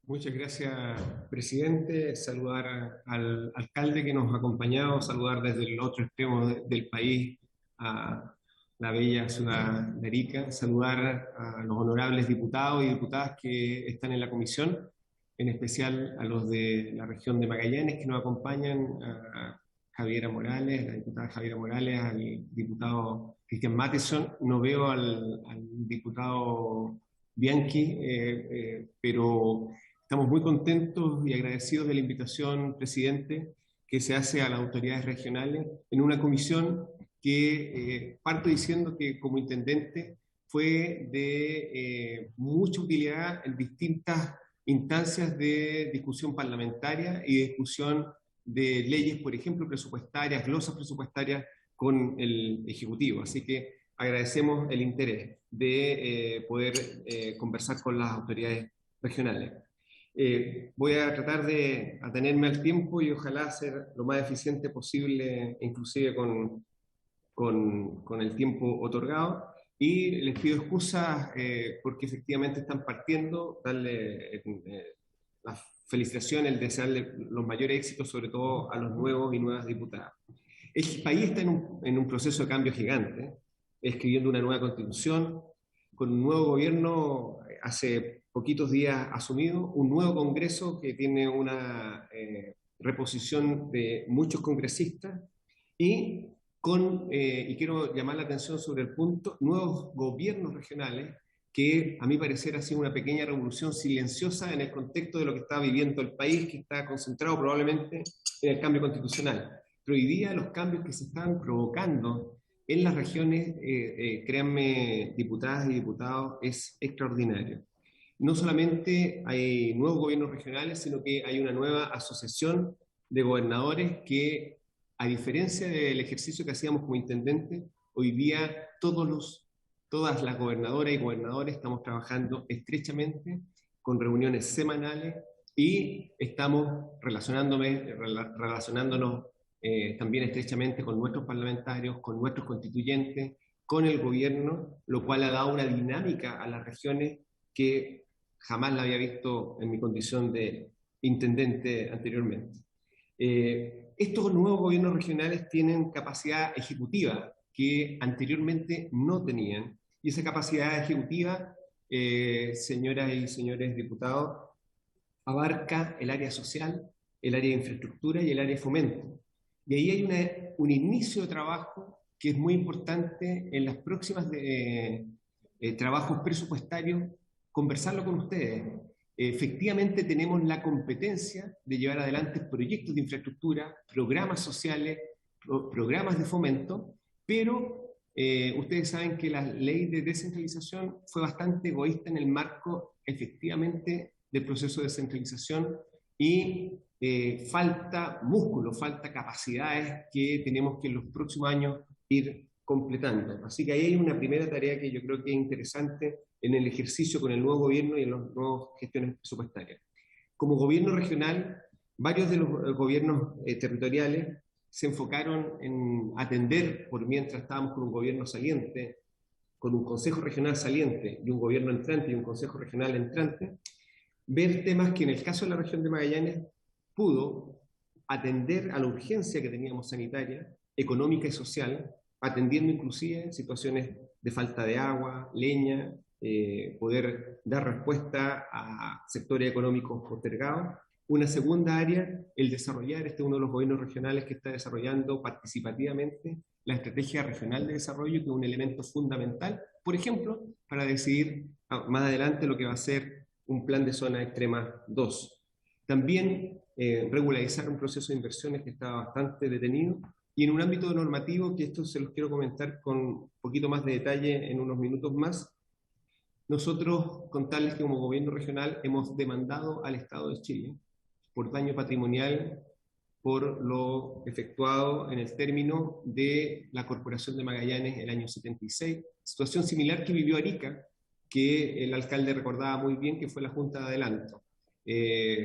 Muchas gracias, presidente. Saludar al alcalde que nos ha acompañado, saludar desde el otro extremo del país a la bella ciudad de Arica, saludar a los honorables diputados y diputadas que están en la comisión, en especial a los de la región de Magallanes que nos acompañan, a Javiera Morales, la diputada Javiera Morales, al diputado Cristian Matheson. No veo al diputado Bianchi, pero estamos muy contentos y agradecidos de la invitación, presidente, que se hace a las autoridades regionales en una comisión que parto diciendo que como intendente fue de mucha utilidad en distintas instancias de discusión parlamentaria y de discusión de leyes, por ejemplo, presupuestarias, glosas presupuestarias con el Ejecutivo. Así que agradecemos el interés de poder conversar con las autoridades regionales. Voy a tratar de atenerme al tiempo y ojalá ser lo más eficiente posible, inclusive con el tiempo otorgado. Y les pido excusas porque efectivamente están partiendo, darle las felicitaciones, el desearle los mayores éxitos, sobre todo a los nuevos y nuevas diputadas. El país está en un proceso de cambio gigante, escribiendo una nueva constitución, con un nuevo gobierno hace poquitos días asumido, un nuevo Congreso que tiene una reposición de muchos congresistas y y quiero llamar la atención sobre el punto, nuevos gobiernos regionales, que a mi parecer ha sido una pequeña revolución silenciosa en el contexto de lo que está viviendo el país, que está concentrado probablemente en el cambio constitucional. Pero hoy día los cambios que se están provocando en las regiones, créanme, diputadas y diputados, es extraordinario. No solamente hay nuevos gobiernos regionales, sino que hay una nueva asociación de gobernadores que, a diferencia del ejercicio que hacíamos como intendente, hoy día todas las gobernadoras y gobernadores estamos trabajando estrechamente con reuniones semanales y estamos relacionándonos también estrechamente con nuestros parlamentarios, con nuestros constituyentes, con el gobierno, lo cual ha dado una dinámica a las regiones que jamás la había visto en mi condición de intendente anteriormente. Estos nuevos gobiernos regionales tienen capacidad ejecutiva que anteriormente no tenían, y esa capacidad ejecutiva, señoras y señores diputados, abarca el área social, el área de infraestructura y el área de fomento. Y ahí hay un inicio de trabajo que es muy importante en las próximas trabajos presupuestarios, conversarlo con ustedes. Efectivamente tenemos la competencia de llevar adelante proyectos de infraestructura, programas sociales, programas de fomento, pero ustedes saben que la ley de descentralización fue bastante egoísta en el marco, efectivamente, del proceso de descentralización y falta músculo, falta capacidades que tenemos que en los próximos años ir completando. Así que ahí hay una primera tarea que yo creo que es interesante en el ejercicio con el nuevo gobierno y en las nuevas gestiones presupuestarias. Como gobierno regional, varios de los gobiernos territoriales se enfocaron en atender, por mientras estábamos con un gobierno saliente, con un consejo regional saliente y un gobierno entrante y un consejo regional entrante, ver temas que en el caso de la región de Magallanes pudo atender a la urgencia que teníamos sanitaria, económica y social, atendiendo inclusive situaciones de falta de agua, leña, poder dar respuesta a sectores económicos postergados. Una segunda área, el desarrollar, este es uno de los gobiernos regionales que está desarrollando participativamente la estrategia regional de desarrollo, que es un elemento fundamental, por ejemplo, para decidir más adelante lo que va a ser un plan de zona extrema 2. También regularizar un proceso de inversiones que está bastante detenido, y en un ámbito normativo, que esto se los quiero comentar con un poquito más de detalle en unos minutos más, nosotros contarles que como gobierno regional hemos demandado al Estado de Chile por daño patrimonial por lo efectuado en el término de la Corporación de Magallanes el año 76, situación similar que vivió Arica, que el alcalde recordaba muy bien, que fue la Junta de Adelanto.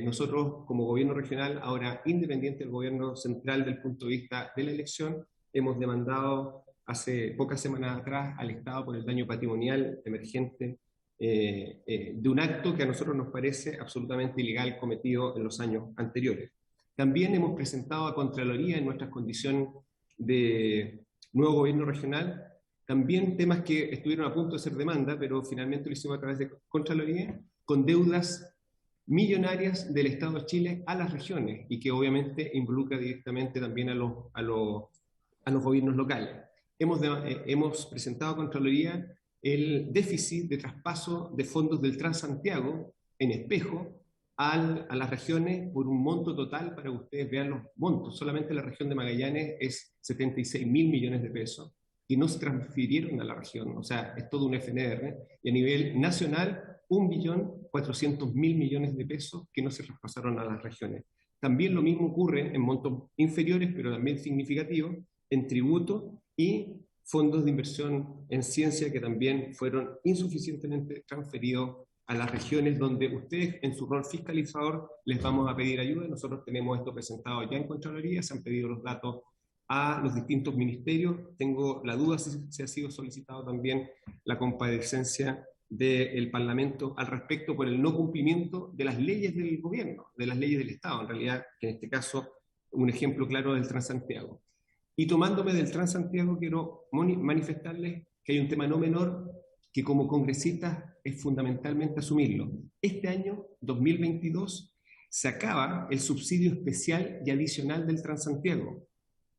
Nosotros como gobierno regional, ahora independiente del gobierno central del punto de vista de la elección, hemos demandado hace pocas semanas atrás al Estado por el daño patrimonial emergente de un acto que a nosotros nos parece absolutamente ilegal cometido en los años anteriores. También hemos presentado a Contraloría en nuestra condición de nuevo gobierno regional, también temas que estuvieron a punto de ser demanda, pero finalmente lo hicimos a través de Contraloría, con deudas millonarias del Estado de Chile a las regiones y que obviamente involucra directamente también a los gobiernos locales. Hemos presentado a Contraloría el déficit de traspaso de fondos del Transantiago en espejo a las regiones por un monto total, para que ustedes vean los montos. Solamente la región de Magallanes es 76.000 millones de pesos y no se transfirieron a la región, o sea, es todo un FNR, y a nivel nacional 1.400.000 millones de pesos que no se traspasaron a las regiones. También lo mismo ocurre en montos inferiores, pero también significativos, en tributo y fondos de inversión en ciencia que también fueron insuficientemente transferidos a las regiones donde ustedes en su rol fiscalizador les vamos a pedir ayuda. Nosotros tenemos esto presentado ya en Contraloría, se han pedido los datos a los distintos ministerios. Tengo la duda si ha sido solicitado también la comparecencia del Parlamento al respecto por el no cumplimiento de las leyes del gobierno, de las leyes del Estado, en realidad, que en este caso un ejemplo claro del Transantiago. Y tomándome del Transantiago, quiero manifestarles que hay un tema no menor que como congresistas es fundamentalmente asumirlo. Este año, 2022, se acaba el subsidio especial y adicional del Transantiago.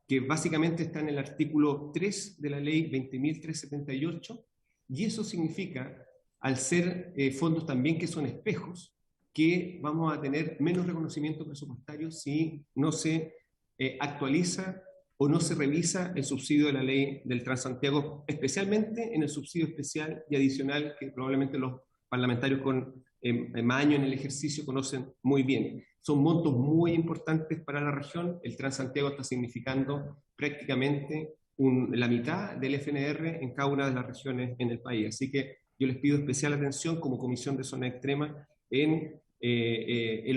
que básicamente está en el artículo 3 de la ley 20.378, y eso significa, al ser fondos también que son espejos, que vamos a tener menos reconocimiento presupuestario si no se actualiza o no se revisa el subsidio de la ley del Transantiago, especialmente en el subsidio especial y adicional que probablemente los parlamentarios con más años en el ejercicio conocen muy bien. Son montos muy importantes para la región. El Transantiago está significando prácticamente la mitad del FNR en cada una de las regiones en el país. Así que yo les pido especial atención como Comisión de Zona Extrema en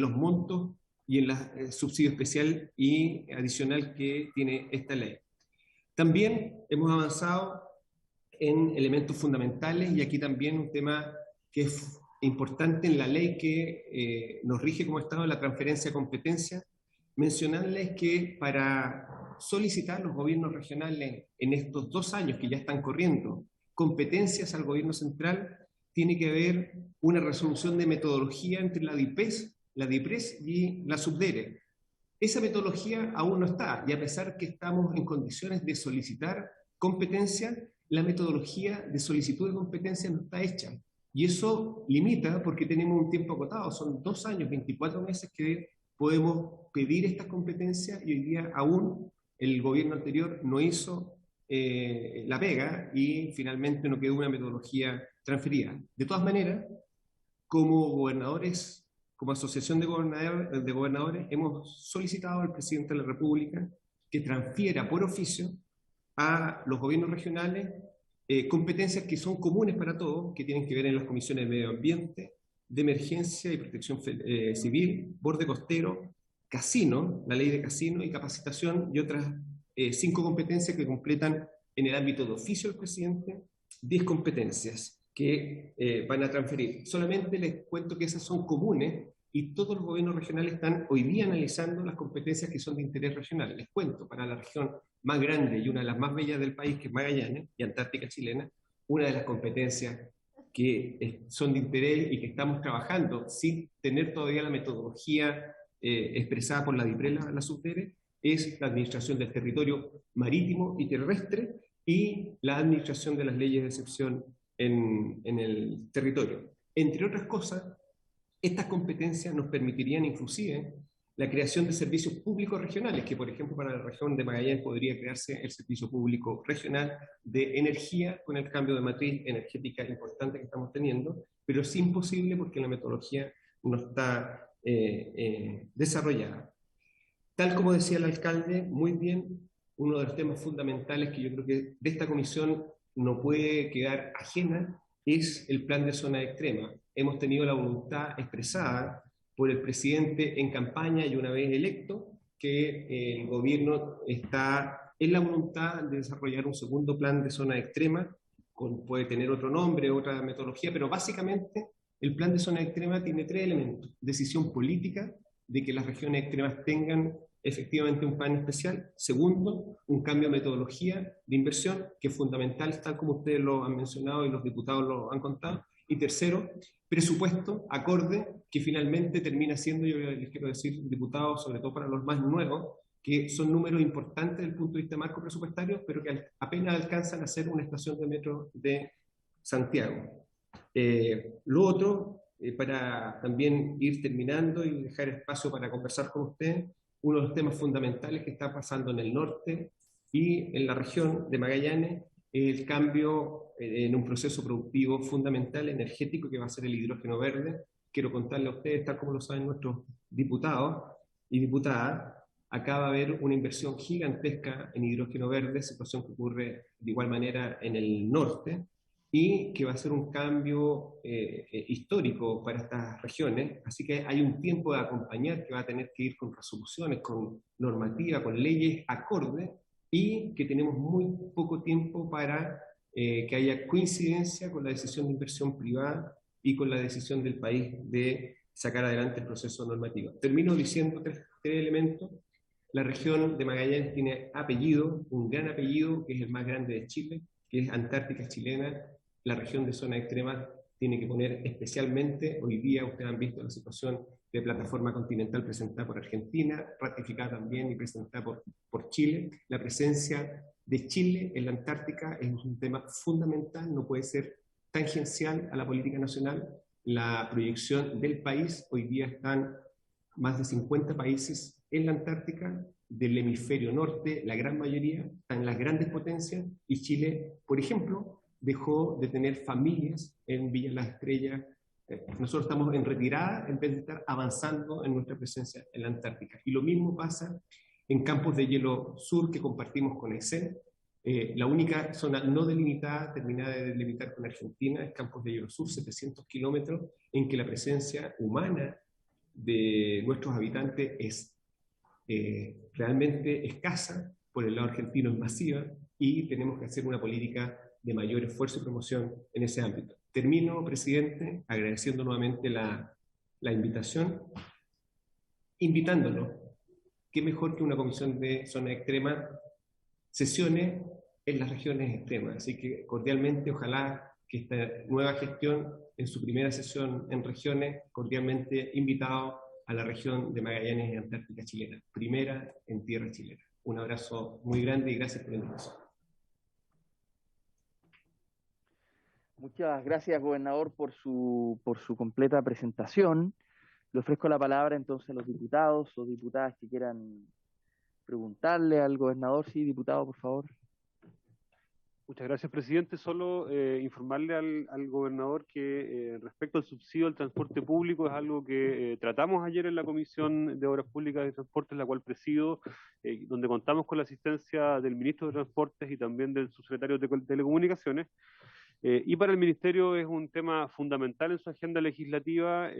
los montos y en el subsidio especial y adicional que tiene esta ley. También hemos avanzado en elementos fundamentales, y aquí también un tema que es importante en la ley que nos rige como Estado, la transferencia de competencia, mencionarles que para solicitar los gobiernos regionales en estos 2 años que ya están corriendo competencias al gobierno central, tiene que haber una resolución de metodología entre la DIPRES y la SUBDERE. Esa metodología aún no está, y a pesar que estamos en condiciones de solicitar competencia, la metodología de solicitud de competencia no está hecha. Y eso limita porque tenemos un tiempo acotado, son 2 años, 24 meses que podemos pedir estas competencias, y hoy día aún el gobierno anterior no hizo la pega y finalmente no quedó una metodología transferida. De todas maneras, como gobernadores, como asociación de gobernadores, hemos solicitado al presidente de la República que transfiera por oficio a los gobiernos regionales competencias que son comunes para todos, que tienen que ver en las comisiones de medio ambiente, de emergencia y protección civil, borde costero, casino, la ley de casino y capacitación, y otras 5 competencias que completan en el ámbito de oficio del presidente 10 competencias que van a transferir. Solamente les cuento que esas son comunes, y todos los gobiernos regionales están hoy día analizando las competencias que son de interés regional. Les cuento, para la región más grande y una de las más bellas del país, que es Magallanes y Antártica Chilena, una de las competencias que son de interés y que estamos trabajando sin tener todavía la metodología expresada por la DIPRES, la SUBDERE, es la administración del territorio marítimo y terrestre y la administración de las leyes de excepción en el territorio. Entre otras cosas, estas competencias nos permitirían inclusive la creación de servicios públicos regionales, que por ejemplo para la región de Magallanes podría crearse el servicio público regional de energía con el cambio de matriz energética importante que estamos teniendo, pero es imposible porque la metodología no está desarrollada. Tal como decía el alcalde, muy bien, uno de los temas fundamentales que yo creo que de esta comisión no puede quedar ajena es el plan de zona extrema. Hemos tenido la voluntad expresada por el presidente en campaña y una vez electo, que el gobierno está en la voluntad de desarrollar un segundo plan de zona extrema, puede tener otro nombre, otra metodología, pero básicamente el plan de zona extrema tiene 3 elementos. Decisión política de que las regiones extremas tengan efectivamente un plan especial. Segundo, un cambio de metodología de inversión, que es fundamental, tal como ustedes lo han mencionado y los diputados lo han contado. Y tercero, presupuesto acorde, que finalmente termina siendo, yo les quiero decir, diputados, sobre todo para los más nuevos, que son números importantes desde el punto de vista marco presupuestario, pero que apenas alcanzan a ser una estación de metro de Santiago. Lo otro, para también ir terminando y dejar espacio para conversar con ustedes, uno de los temas fundamentales que está pasando en el norte y en la región de Magallanes, el cambio en un proceso productivo fundamental energético que va a ser el hidrógeno verde. Quiero contarle a ustedes, tal como lo saben nuestros diputados y diputadas, acá va a haber una inversión gigantesca en hidrógeno verde, situación que ocurre de igual manera en el norte, y que va a ser un cambio histórico para estas regiones. Así que hay un tiempo de acompañar que va a tener que ir con resoluciones, con normativa, con leyes acorde, y que tenemos muy poco tiempo para que haya coincidencia con la decisión de inversión privada y con la decisión del país de sacar adelante el proceso normativo. Termino diciendo tres elementos. La región de Magallanes tiene apellido, un gran apellido, que es el más grande de Chile, que es Antártica Chilena. La región de zona extrema tiene que poner especialmente, hoy día ustedes han visto la situación de plataforma continental presentada por Argentina, ratificada también y presentada por Chile. La presencia de Chile en la Antártica es un tema fundamental, no puede ser tangencial a la política nacional. La proyección del país, hoy día están más de 50 países en la Antártica, del hemisferio norte, la gran mayoría, están las grandes potencias, y Chile, por ejemplo, dejó de tener familias en Villa Las Estrellas. Nosotros estamos en retirada en vez de estar avanzando en nuestra presencia en la Antártica. Y lo mismo pasa en campos de hielo sur que compartimos con Aysén. La única zona no delimitada, terminada de delimitar con Argentina, es Campos de Hielo Sur, 700 kilómetros, en que la presencia humana de nuestros habitantes es realmente escasa, por el lado argentino es masiva, y tenemos que hacer una política de mayor esfuerzo y promoción en ese ámbito. Termino, presidente, agradeciendo nuevamente la invitación, invitándolo, qué mejor que una comisión de zona extrema sesione en las regiones extremas. Así que cordialmente, ojalá que esta nueva gestión, en su primera sesión en regiones, cordialmente invitado a la región de Magallanes y Antártica chilena, primera en tierra chilena. Un abrazo muy grande y gracias por la invitación. Muchas gracias, gobernador, por su completa presentación. Le ofrezco la palabra entonces a los diputados o diputadas que quieran preguntarle al gobernador. Sí, diputado, por favor. Muchas gracias, presidente. Solo informarle al gobernador que respecto al subsidio al transporte público es algo que tratamos ayer en la Comisión de Obras Públicas y Transportes, la cual presido, donde contamos con la asistencia del ministro de Transportes y también del subsecretario de Telecomunicaciones. Y para el Ministerio es un tema fundamental en su agenda legislativa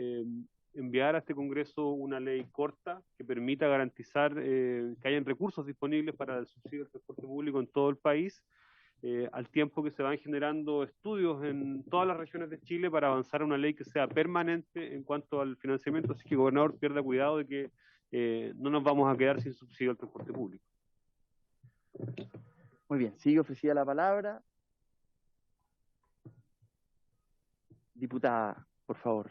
enviar a este Congreso una ley corta que permita garantizar que hayan recursos disponibles para el subsidio al transporte público en todo el país, al tiempo que se van generando estudios en todas las regiones de Chile para avanzar a una ley que sea permanente en cuanto al financiamiento. Así que, gobernador, pierda cuidado de que no nos vamos a quedar sin subsidio al transporte público. Muy bien, sigue ofrecida la palabra. Diputada, por favor.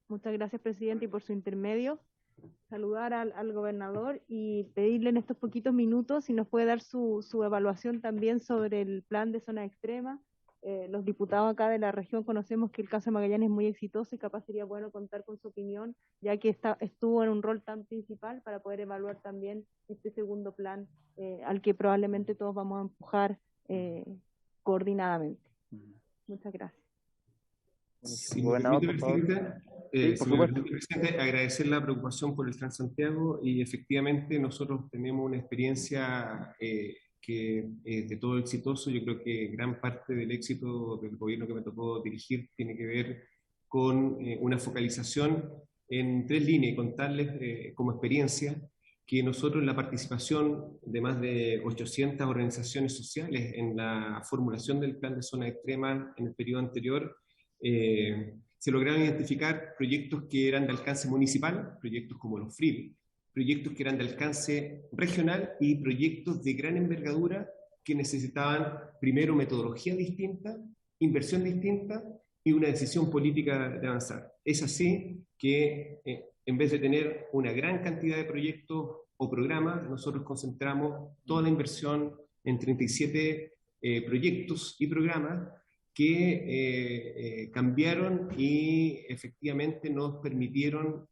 Muchas gracias, presidente, y por su intermedio. Saludar al gobernador y pedirle en estos poquitos minutos si nos puede dar su evaluación también sobre el plan de zona extrema. Los diputados acá de la región conocemos que el caso de Magallanes es muy exitoso y capaz sería bueno contar con su opinión, ya que estuvo en un rol tan principal para poder evaluar también este segundo plan al que probablemente todos vamos a empujar coordinadamente. Muchas gracias. Si me permite, presidente, agradecer la preocupación por el Transantiago, y efectivamente nosotros tenemos una experiencia que de todo exitoso. Yo creo que gran parte del éxito del gobierno que me tocó dirigir tiene que ver con una focalización en 3 líneas, y contarles como experiencia que nosotros, en la participación de más de 800 organizaciones sociales en la formulación del plan de zona extrema en el periodo anterior, se lograron identificar proyectos que eran de alcance municipal, proyectos como los FRIP, proyectos que eran de alcance regional y proyectos de gran envergadura que necesitaban primero metodología distinta, inversión distinta y una decisión política de avanzar. Es así que en vez de tener una gran cantidad de proyectos o programas, nosotros concentramos toda la inversión en 37 proyectos y programas que cambiaron y efectivamente nos permitieron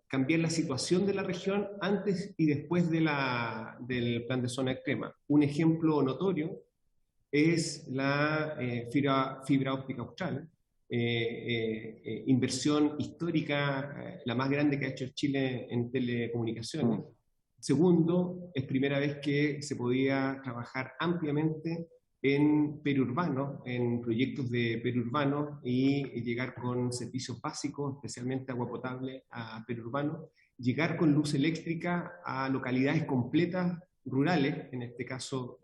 cambiar la situación de la región antes y después del plan de zona extrema. Un ejemplo notorio es la fibra óptica austral, inversión histórica, la más grande que ha hecho Chile en telecomunicaciones. Segundo, es primera vez que se podía trabajar ampliamente en periurbano, en proyectos de periurbano, y llegar con servicios básicos, especialmente agua potable a periurbano, llegar con luz eléctrica a localidades completas rurales, en este caso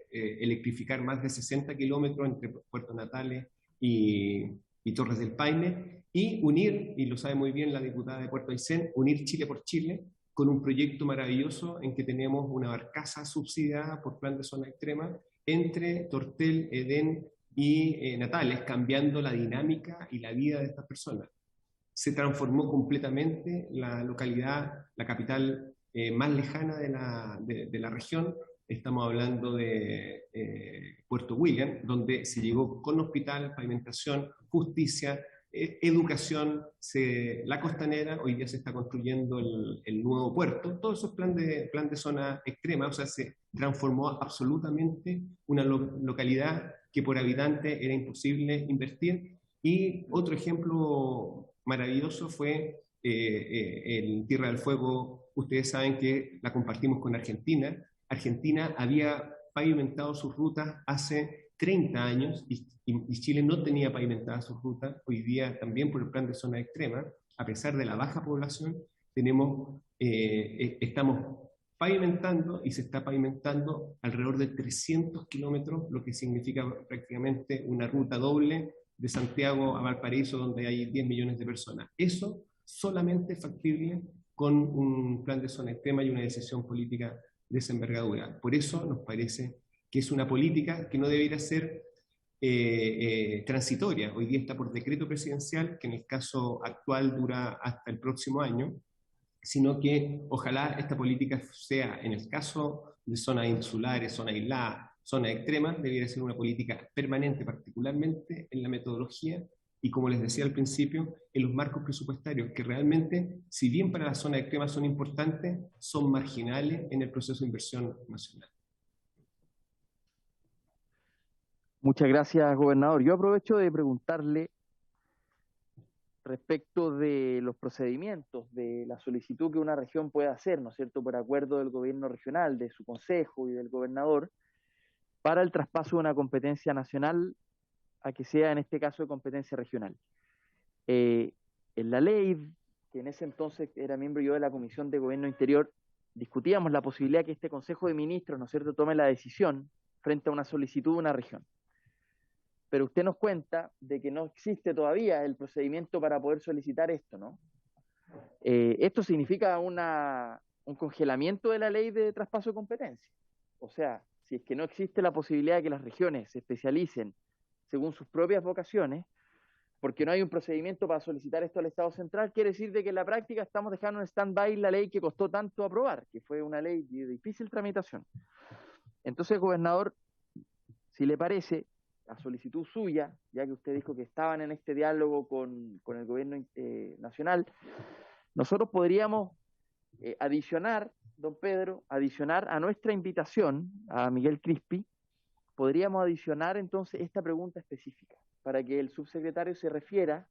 electrificar más de 60 kilómetros entre Puerto Natales y Torres del Paine, y unir, y lo sabe muy bien la diputada de Puerto Aysén, unir Chile por Chile con un proyecto maravilloso en que tenemos una barcaza subsidiada por plan de zona extrema entre Tortel, Edén, y natales, cambiando la dinámica y la vida de estas personas. Se transformó completamente la localidad, la capital más lejana de la región. Estamos hablando de Puerto William, donde se llegó con hospital, pavimentación, justicia, educación, la costanera. Hoy día se está construyendo el nuevo puerto. Todos esos plan de zona extrema, o sea, se transformó absolutamente una localidad que por habitante era imposible invertir. Y otro ejemplo maravilloso fue el Tierra del Fuego. Ustedes saben que la compartimos con Argentina. Argentina había pavimentado sus rutas hace 30 años y Chile no tenía pavimentadas sus rutas. Hoy día también por el plan de zona extrema, a pesar de la baja población, estamos pavimentando y se está pavimentando alrededor de 300 kilómetros, lo que significa prácticamente una ruta doble de Santiago a Valparaíso, donde hay 10 millones de personas. Eso solamente es factible con un plan de zona extrema y una decisión política de esa envergadura. Por eso nos parece que es una política que no debería ser transitoria. Hoy día está por decreto presidencial, que en el caso actual dura hasta el próximo año, sino que ojalá esta política sea, en el caso de zonas insulares, zonas aisladas, zonas extremas, debería ser una política permanente, particularmente en la metodología y, como les decía al principio, en los marcos presupuestarios, que realmente, si bien para las zonas extremas son importantes, son marginales en el proceso de inversión nacional. Muchas gracias, gobernador. Yo aprovecho de preguntarle respecto de los procedimientos, de la solicitud que una región puede hacer, ¿no es cierto?, por acuerdo del gobierno regional, de su consejo y del gobernador, para el traspaso de una competencia nacional a que sea, en este caso, de competencia regional. En la ley, que en ese entonces era miembro yo de la Comisión de Gobierno Interior, discutíamos la posibilidad que este Consejo de Ministros, ¿no es cierto?, tome la decisión frente a una solicitud de una región. Pero usted nos cuenta de que no existe todavía el procedimiento para poder solicitar esto, ¿no? Esto significa un congelamiento de la ley de traspaso de competencia. O sea, si es que no existe la posibilidad de que las regiones se especialicen según sus propias vocaciones, porque no hay un procedimiento para solicitar esto al Estado central, quiere decir de que en la práctica estamos dejando en stand-by la ley que costó tanto aprobar, que fue una ley de difícil tramitación. Entonces, gobernador, si le parece, a solicitud suya, ya que usted dijo que estaban en este diálogo con el gobierno nacional, nosotros podríamos adicionar, don Pedro, adicionar a nuestra invitación a Miguel Crispi, podríamos adicionar entonces esta pregunta específica, para que el subsecretario se refiera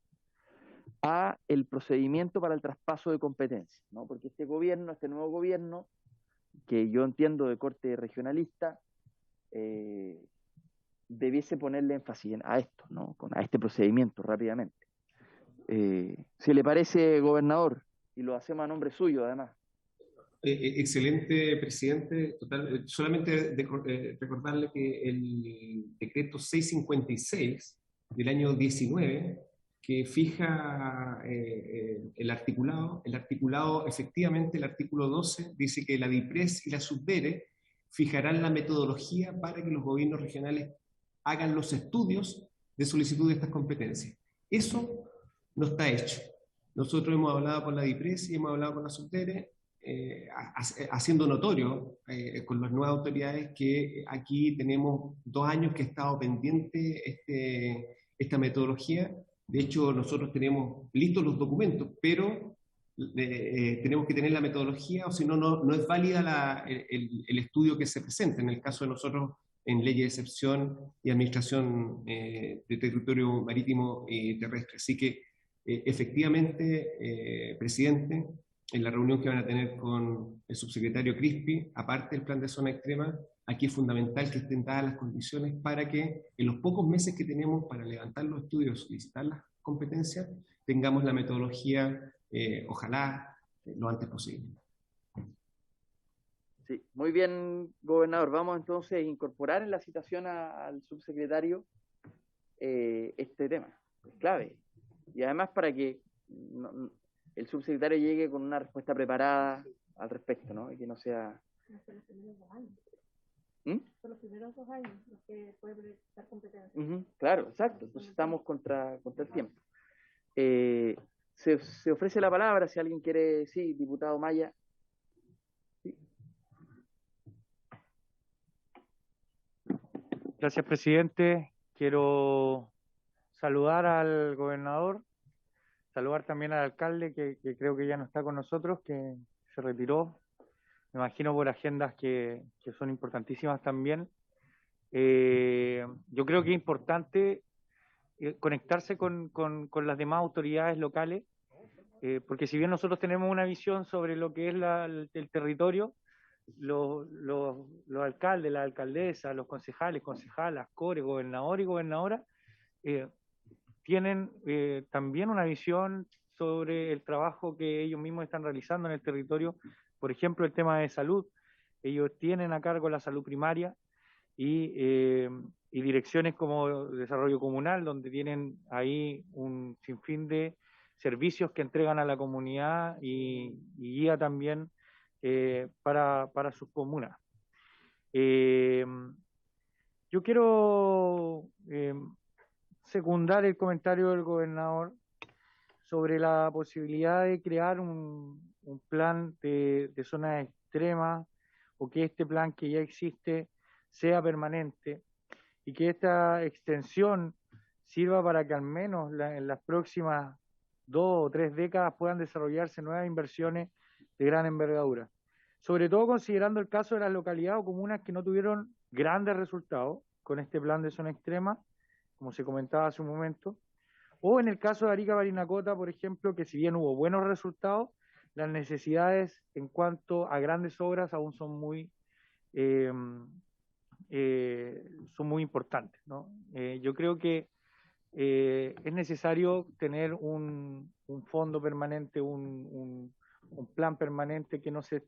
a el procedimiento para el traspaso de competencias, ¿no? Porque este gobierno, este nuevo gobierno, que yo entiendo de corte regionalista, debiese ponerle énfasis a esto, ¿no? A este procedimiento rápidamente. Si le parece, gobernador, y lo hacemos a nombre suyo además. Excelente, presidente. Solamente recordarle que el decreto 656 del año 19, que fija el articulado, efectivamente, el artículo 12 dice que la DIPRES y la SUBDERE fijarán la metodología para que los gobiernos regionales hagan los estudios de solicitud de estas competencias. Eso no está hecho. Nosotros hemos hablado con la DIPRES y hemos hablado con la SUBDERE, haciendo notorio con las nuevas autoridades que aquí tenemos 2 años que ha estado pendiente esta metodología. De hecho, nosotros tenemos listos los documentos, pero tenemos que tener la metodología, o si no, no es válida el estudio que se presenta. En el caso de nosotros, en ley de excepción y administración de territorio marítimo y terrestre. Así que, efectivamente, presidente, en la reunión que van a tener con el subsecretario Crispi, aparte del plan de zona extrema, aquí es fundamental que estén dadas las condiciones para que en los pocos meses que tenemos para levantar los estudios, solicitar las competencias, tengamos la metodología, ojalá, lo antes posible. Sí, muy bien, gobernador. Vamos entonces a incorporar en la citación al subsecretario este tema, es clave. Y además para que el subsecretario llegue con una respuesta preparada al respecto, ¿no? Y que no sea... Son los primeros 2 años los que puede prestar competencia. Claro, exacto. Entonces estamos contra el tiempo. Se ofrece la palabra si alguien quiere. Sí, diputado Maya. Sí. Gracias, presidente. Quiero saludar al gobernador, saludar también al alcalde, que creo que ya no está con nosotros, que se retiró, me imagino por agendas que son importantísimas también. Yo creo que es importante conectarse con las demás autoridades locales, porque si bien nosotros tenemos una visión sobre lo que es el territorio, los alcaldes, las alcaldesas, los concejales, concejalas, core, gobernador y gobernadora, tienen también una visión sobre el trabajo que ellos mismos están realizando en el territorio. Por ejemplo, el tema de salud. Ellos tienen a cargo la salud primaria y direcciones como desarrollo comunal, donde tienen ahí un sinfín de servicios que entregan a la comunidad y guía también para sus comunas. Yo quiero secundar el comentario del gobernador sobre la posibilidad de crear un plan de zonas extremas, o que este plan que ya existe sea permanente y que esta extensión sirva para que al menos en las próximas 2 o 3 décadas puedan desarrollarse nuevas inversiones de gran envergadura. Sobre todo considerando el caso de las localidades o comunas que no tuvieron grandes resultados con este plan de zona extrema, como se comentaba hace un momento, o en el caso de Arica Parinacota, por ejemplo, que si bien hubo buenos resultados, las necesidades en cuanto a grandes obras aún son muy importantes, ¿no? Yo creo que es necesario tener un fondo permanente, un plan permanente que no se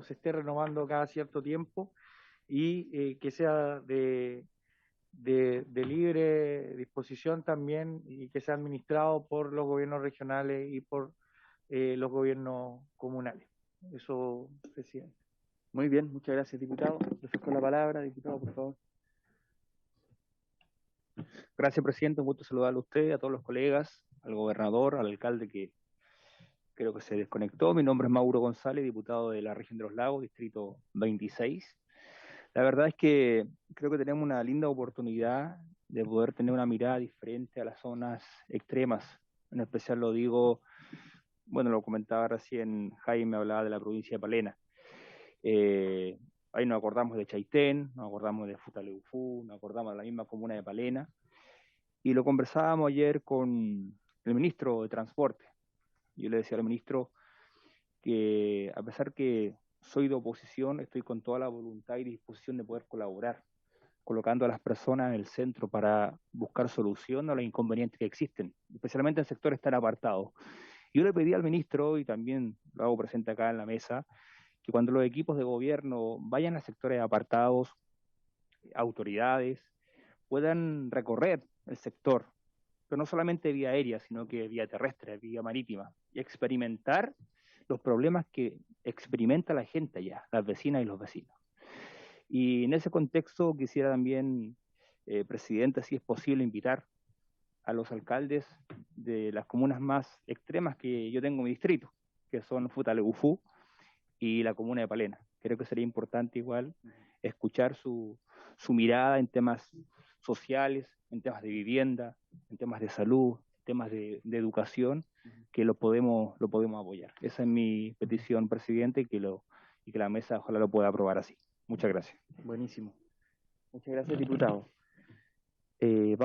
esté renovando cada cierto tiempo y que sea de libre disposición también, y que sea administrado por los gobiernos regionales y por los gobiernos comunales. Eso, presidente. Muy bien, muchas gracias, diputado. Le ofrezco la palabra, diputado, por favor. Gracias, presidente. Un gusto saludarlo a usted, a todos los colegas, al gobernador, al alcalde que creo que se desconectó. Mi nombre es Mauro González, diputado de la región de los Lagos, distrito 26. La verdad es que creo que tenemos una linda oportunidad de poder tener una mirada diferente a las zonas extremas. En especial lo digo, bueno, lo comentaba recién Jaime, hablaba de la provincia de Palena. Ahí nos acordamos de Chaitén, nos acordamos de Futaleufú, nos acordamos de la misma comuna de Palena. Y lo conversábamos ayer con el ministro de Transporte. Yo le decía al ministro que a pesar que soy de oposición, estoy con toda la voluntad y disposición de poder colaborar, colocando a las personas en el centro para buscar solución a los inconvenientes que existen, especialmente en sectores tan apartados. Yo le pedí al ministro, y también lo hago presente acá en la mesa, que cuando los equipos de gobierno vayan a sectores apartados, autoridades, puedan recorrer el sector, pero no solamente vía aérea, sino que vía terrestre, vía marítima, y experimentar los problemas que experimenta la gente allá, las vecinas y los vecinos. Y en ese contexto quisiera también, presidente, si es posible, invitar a los alcaldes de las comunas más extremas que yo tengo en mi distrito, que son Futaleufú y la comuna de Palena. Creo que sería importante igual escuchar su mirada en temas sociales, en temas de vivienda, en temas de salud, en temas de educación, que lo podemos apoyar. Esa es mi petición, presidente, y que la mesa ojalá lo pueda aprobar así. Muchas gracias. Buenísimo. Muchas gracias, diputado. De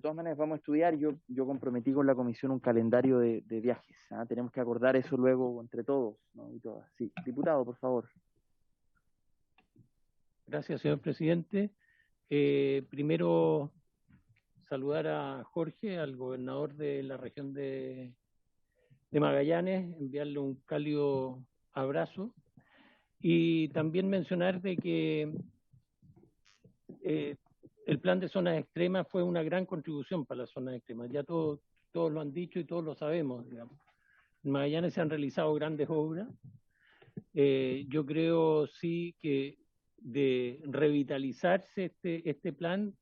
todas maneras, vamos a estudiar. Yo comprometí con la comisión un calendario de viajes. Tenemos que acordar eso luego entre todos, ¿no? Y todas. Sí, diputado, por favor. Gracias, señor presidente. Primero, saludar a Jorge, al gobernador de la región de Magallanes, enviarle un cálido abrazo, y también mencionar de que el plan de zonas extremas fue una gran contribución para las zonas extremas. Ya todos lo han dicho y todos lo sabemos, digamos. En Magallanes se han realizado grandes obras. Yo creo sí que de revitalizarse este plan,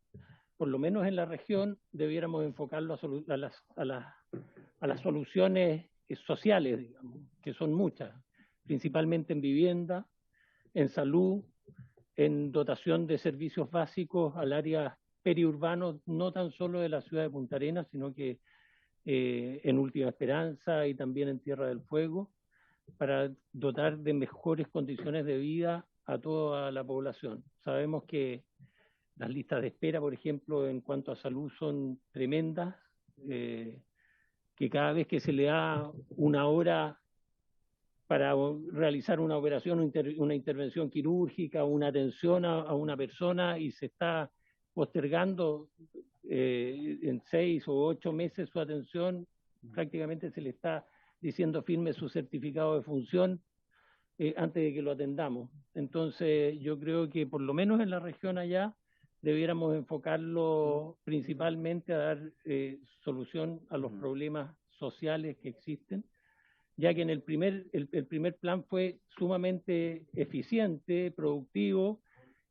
por lo menos en la región, debiéramos enfocarlo a las soluciones sociales, digamos, que son muchas, principalmente en vivienda, en salud, en dotación de servicios básicos al área periurbano, no tan solo de la ciudad de Punta Arenas, sino que en Última Esperanza y también en Tierra del Fuego, para dotar de mejores condiciones de vida a toda la población. Sabemos que las listas de espera, por ejemplo, en cuanto a salud son tremendas, que cada vez que se le da una hora para realizar una operación, una intervención quirúrgica, una atención a una persona y se está postergando en 6 o 8 meses su atención, prácticamente se le está diciendo firme su certificado de función antes de que lo atendamos. Entonces yo creo que por lo menos en la región allá debiéramos enfocarlo principalmente a dar solución a los problemas sociales que existen, ya que en el primer plan fue sumamente eficiente, productivo,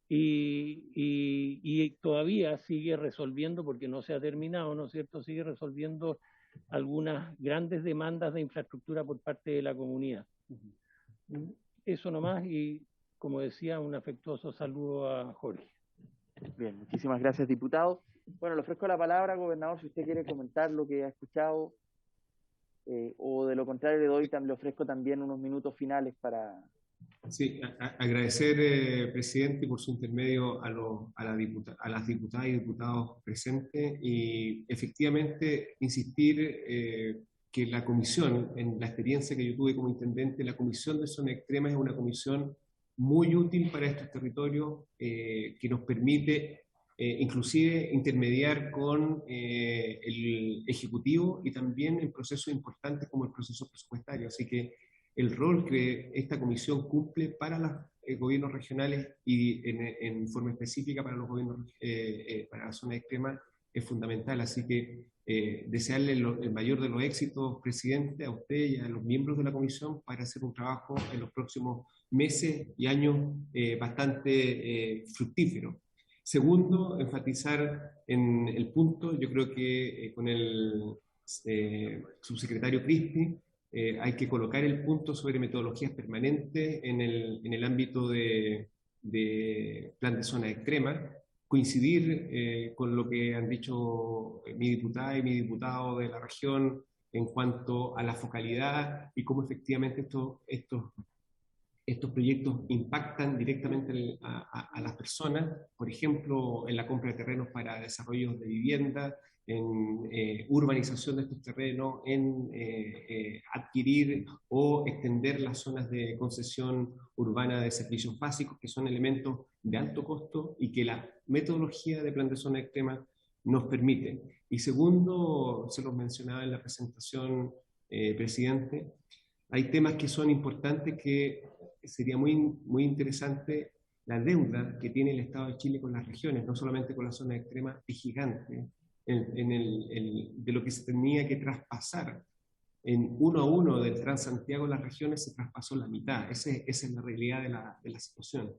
y todavía sigue resolviendo, porque no se ha terminado, ¿no es cierto?, sigue resolviendo algunas grandes demandas de infraestructura por parte de la comunidad. Eso nomás, y como decía, un afectuoso saludo a Jorge. Bien, muchísimas gracias, diputado. Bueno, le ofrezco la palabra, gobernador, si usted quiere comentar lo que ha escuchado, o de lo contrario le ofrezco también unos minutos finales para... Sí, agradecer, presidente, por su intermedio a las diputadas y diputados presentes, y efectivamente insistir que la comisión, en la experiencia que yo tuve como intendente, la comisión de zona extrema es una comisión muy útil para estos territorios, que nos permite inclusive intermediar con el Ejecutivo y también en procesos importantes como el proceso presupuestario. Así que el rol que esta comisión cumple para los gobiernos regionales y en forma específica para los gobiernos, para la zona extrema, es fundamental. Así que desearle el mayor de los éxitos, presidente, a usted y a los miembros de la comisión para hacer un trabajo en los próximos meses y años bastante fructífero. Segundo, enfatizar en el punto, yo creo que con el subsecretario Cristi, hay que colocar el punto sobre metodologías permanentes en el ámbito de plan de zona extrema, coincidir con lo que han dicho mi diputada y mi diputado de la región en cuanto a la focalidad y cómo efectivamente estos proyectos impactan directamente a las personas, por ejemplo, en la compra de terrenos para desarrollos de vivienda, en urbanización de estos terrenos, en adquirir o extender las zonas de concesión urbana de servicios básicos, que son elementos de alto costo y que la metodología de plan de zona extrema nos permite. Y segundo, se los mencionaba en la presentación, presidente, hay temas que son importantes, que sería muy interesante. La deuda que tiene el Estado de Chile con las regiones, no solamente con la zona extrema, es gigante. De lo que se tenía que traspasar en 1 a 1 del Transantiago a las regiones, se traspasó la mitad. Esa es la realidad de la situación.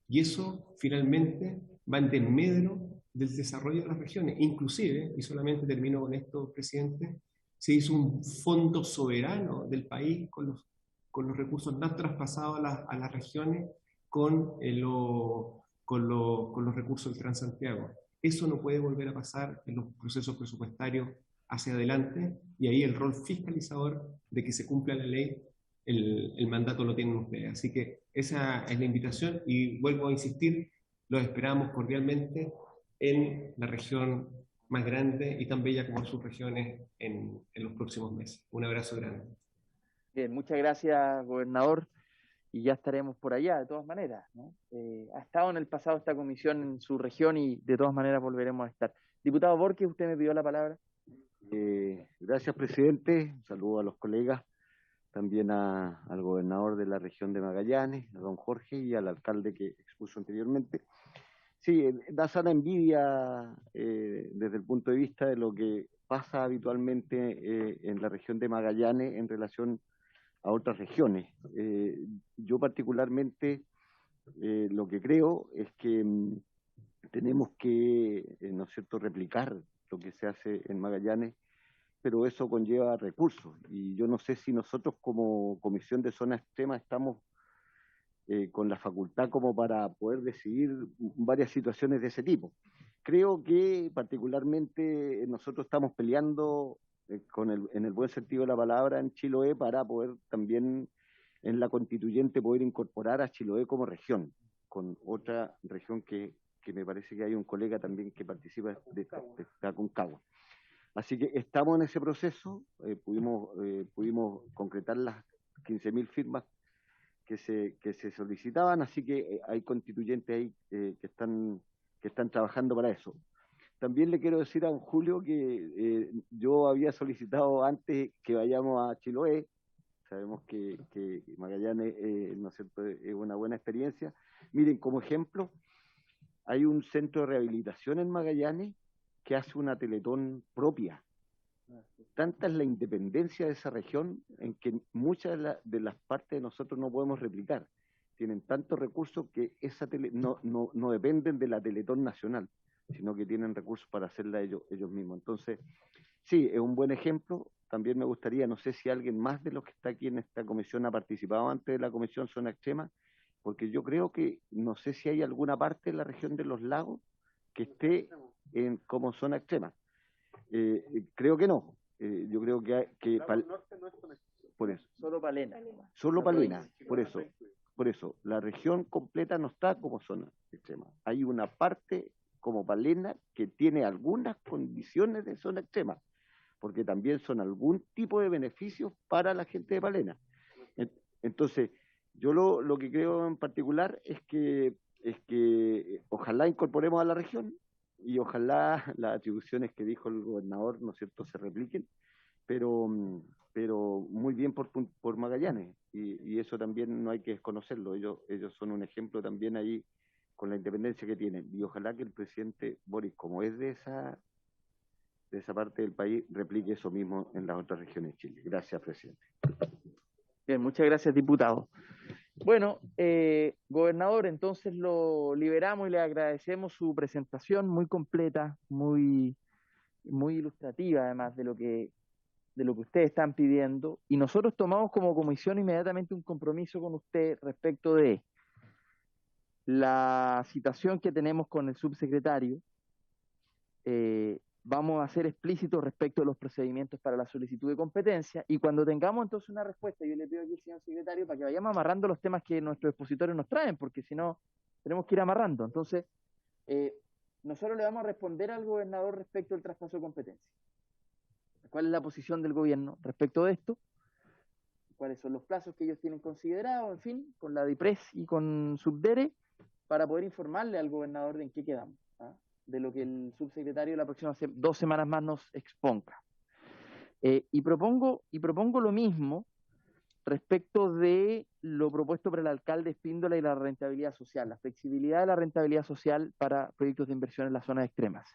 Y eso finalmente va en desmedro del desarrollo de las regiones. Inclusive, y solamente termino con esto, presidente, se hizo un fondo soberano del país con los recursos no traspasados a las regiones con los recursos del Transantiago. Eso no puede volver a pasar en los procesos presupuestarios hacia adelante, y ahí el rol fiscalizador de que se cumpla la ley, el mandato lo tienen ustedes. Así que esa es la invitación, y vuelvo a insistir, los esperamos cordialmente en la región más grande y tan bella como sus regiones en los próximos meses. Un abrazo grande. Bien, muchas gracias, gobernador, y ya estaremos por allá, de todas maneras, ¿no? Ha estado en el pasado esta comisión en su región y de todas maneras volveremos a estar. Diputado Borges, usted me pidió la palabra. Gracias, presidente. Un saludo a los colegas, también al gobernador de la región de Magallanes, a don Jorge, y al alcalde que expuso anteriormente. Sí, da sana envidia desde el punto de vista de lo que pasa habitualmente en la región de Magallanes en relación a otras regiones. Yo particularmente lo que creo es que tenemos que, ¿no es cierto?, replicar lo que se hace en Magallanes, pero eso conlleva recursos. Y yo no sé si nosotros como Comisión de Zona Extrema estamos con la facultad como para poder decidir varias situaciones de ese tipo. Creo que particularmente nosotros estamos peleando en el buen sentido de la palabra en Chiloé para poder también en la constituyente poder incorporar a Chiloé como región, con otra región que me parece que hay un colega también que participa de Aconcagua. Así que estamos en ese proceso, pudimos concretar las 15.000 firmas que se solicitaban, así que hay constituyentes ahí que están trabajando para eso. También le quiero decir a don Julio que yo había solicitado antes que vayamos a Chiloé. Sabemos que Magallanes, ¿no es cierto?, es una buena experiencia. Miren, como ejemplo, hay un centro de rehabilitación en Magallanes que hace una Teletón propia. Tanta es la independencia de esa región en que muchas de las partes de nosotros no podemos replicar. Tienen tantos recursos que no dependen de la Teletón nacional, sino que tienen recursos para hacerla ellos mismos. Entonces, sí, es un buen ejemplo. También me gustaría, no sé si alguien más de los que está aquí en esta comisión ha participado antes de la Comisión Zona Extrema, porque yo creo que, no sé si hay alguna parte de la región de los lagos que esté como zona extrema. Creo que no. Yo creo por eso. Solo Palena. Solo Palena, por eso. La región completa no está como zona extrema. Hay una parte como Palena que tiene algunas condiciones de zona extrema, porque también son algún tipo de beneficios para la gente de Palena. Entonces, yo lo que creo en particular es que ojalá incorporemos a la región y ojalá las atribuciones que dijo el gobernador, ¿no es cierto?, se repliquen, pero muy bien por Magallanes, y eso también no hay que desconocerlo. Ellos son un ejemplo también ahí con la independencia que tienen, y ojalá que el presidente Boric, como es de esa parte del país, replique eso mismo en las otras regiones de Chile. Gracias, presidente. Bien, muchas gracias, diputado. Bueno, gobernador, entonces lo liberamos y le agradecemos su presentación muy completa, muy ilustrativa, además de lo que ustedes están pidiendo, y nosotros tomamos como comisión inmediatamente un compromiso con usted respecto de la citación que tenemos con el subsecretario. Vamos a ser explícitos respecto a los procedimientos para la solicitud de competencia, y cuando tengamos entonces una respuesta, yo le pido aquí al señor secretario para que vayamos amarrando los temas que nuestros expositores nos traen, porque si no, tenemos que ir amarrando. Entonces, nosotros le vamos a responder al gobernador respecto al traspaso de competencia. ¿Cuál es la posición del gobierno respecto de esto? ¿Cuáles son los plazos que ellos tienen considerados? En fin, con la DIPRES y con Subdere, para poder informarle al gobernador de en qué quedamos, de lo que el subsecretario la próxima 2 semanas más nos exponga. Y propongo lo mismo respecto de lo propuesto por el alcalde Espíndola y la rentabilidad social, la flexibilidad de la rentabilidad social para proyectos de inversión en las zonas extremas.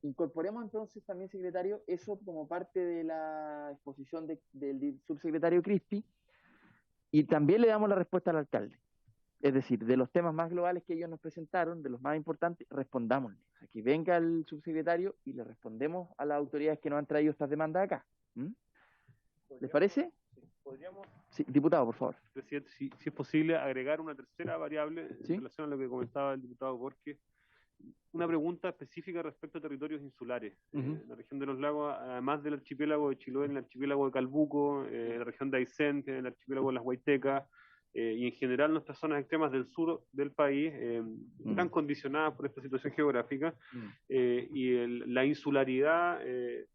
Incorporemos entonces también, secretario, eso como parte de la exposición del subsecretario Crispi, y también le damos la respuesta al alcalde. Es decir, de los temas más globales que ellos nos presentaron, de los más importantes, respondámosle. O sea, que venga el subsecretario y le respondemos a las autoridades que nos han traído estas demandas acá. ¿Les parece? ¿Podríamos? Sí, diputado, por favor. Presidente, si es posible, agregar una tercera variable en relación a lo que comentaba el diputado Borges. Una pregunta específica respecto a territorios insulares. La región de los lagos, además del archipiélago de Chiloé, el archipiélago de Calbuco, la región de Aysén, el archipiélago de las Huaytecas, y en general nuestras zonas extremas del sur del país están condicionadas por esta situación geográfica, y la insularidad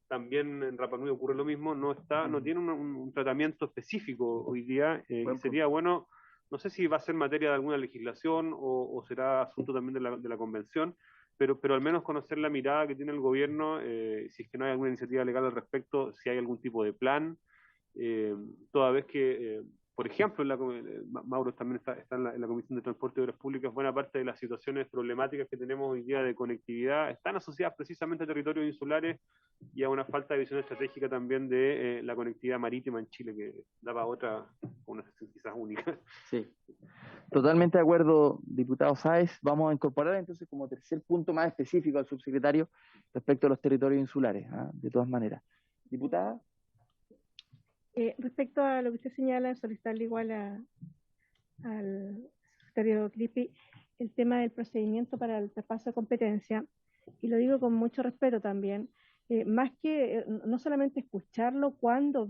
también en Rapa Nui ocurre lo mismo, no tiene un tratamiento específico hoy día, y sería bueno, no sé si va a ser materia de alguna legislación o será asunto también de la convención, pero al menos conocer la mirada que tiene el gobierno, si es que no hay alguna iniciativa legal al respecto, si hay algún tipo de plan, toda vez que por ejemplo, Mauro también está en la Comisión de Transporte y Obras Públicas, buena parte de las situaciones problemáticas que tenemos hoy día de conectividad están asociadas precisamente a territorios insulares y a una falta de visión estratégica también de la conectividad marítima en Chile, que daba otra, una sesión quizás única. Sí, totalmente de acuerdo, diputado Sáez. Vamos a incorporar entonces como tercer punto más específico al subsecretario respecto a los territorios insulares, de todas maneras. Diputada. Respecto a lo que usted señala, solicitarle igual al secretario Crispi el tema del procedimiento para el traspaso de competencia, y lo digo con mucho respeto también, más que no solamente escucharlo cuándo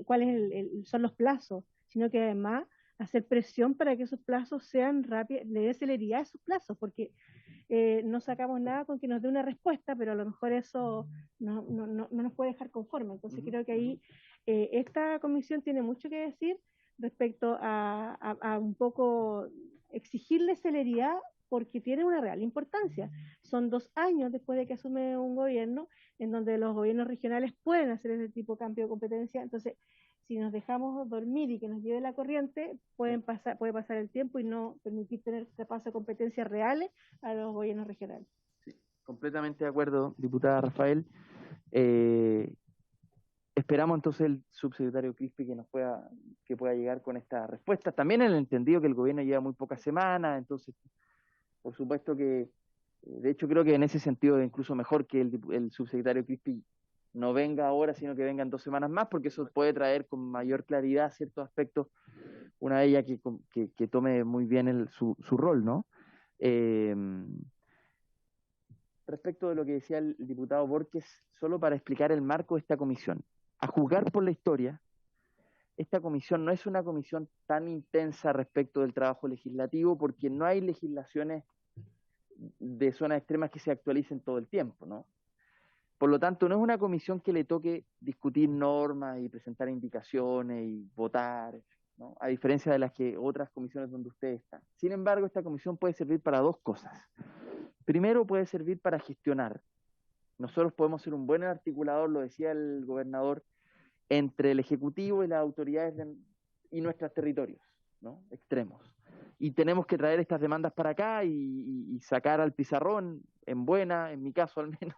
cuáles son los plazos, sino que además hacer presión para que esos plazos sean rápidos, le dé celeridad a esos plazos, porque no sacamos nada con que nos dé una respuesta, pero a lo mejor eso no nos puede dejar conforme. Entonces creo que ahí esta comisión tiene mucho que decir respecto a un poco exigirle celeridad, porque tiene una real importancia. Son 2 años después de que asume un gobierno en donde los gobiernos regionales pueden hacer ese tipo de cambio de competencia. Entonces, si nos dejamos dormir y que nos lleve la corriente, puede pasar el tiempo y no permitir tener traspaso de competencias reales a los gobiernos regionales. Sí, completamente de acuerdo, diputada Rafael. Esperamos entonces el subsecretario Crispi que pueda llegar con estas respuestas. También en el entendido que el gobierno lleva muy pocas semanas, entonces, por supuesto que, de hecho creo que en ese sentido es incluso mejor que el subsecretario Crispi no venga ahora, sino que venga en 2 semanas más, porque eso puede traer con mayor claridad ciertos aspectos, una de ellas que tome muy bien su rol, ¿no? Respecto de lo que decía el diputado Borges, solo para explicar el marco de esta comisión. A juzgar por la historia, esta comisión no es una comisión tan intensa respecto del trabajo legislativo, porque no hay legislaciones de zonas extremas que se actualicen todo el tiempo, ¿no? Por lo tanto, no es una comisión que le toque discutir normas y presentar indicaciones y votar, ¿no? A diferencia de las que otras comisiones donde ustedes están. Sin embargo, esta comisión puede servir para 2 cosas. Primero, puede servir para gestionar. Nosotros podemos ser un buen articulador, lo decía el gobernador, entre el Ejecutivo y las autoridades y nuestros territorios, ¿no? Extremos. Y tenemos que traer estas demandas para acá y sacar al pizarrón, en mi caso al menos,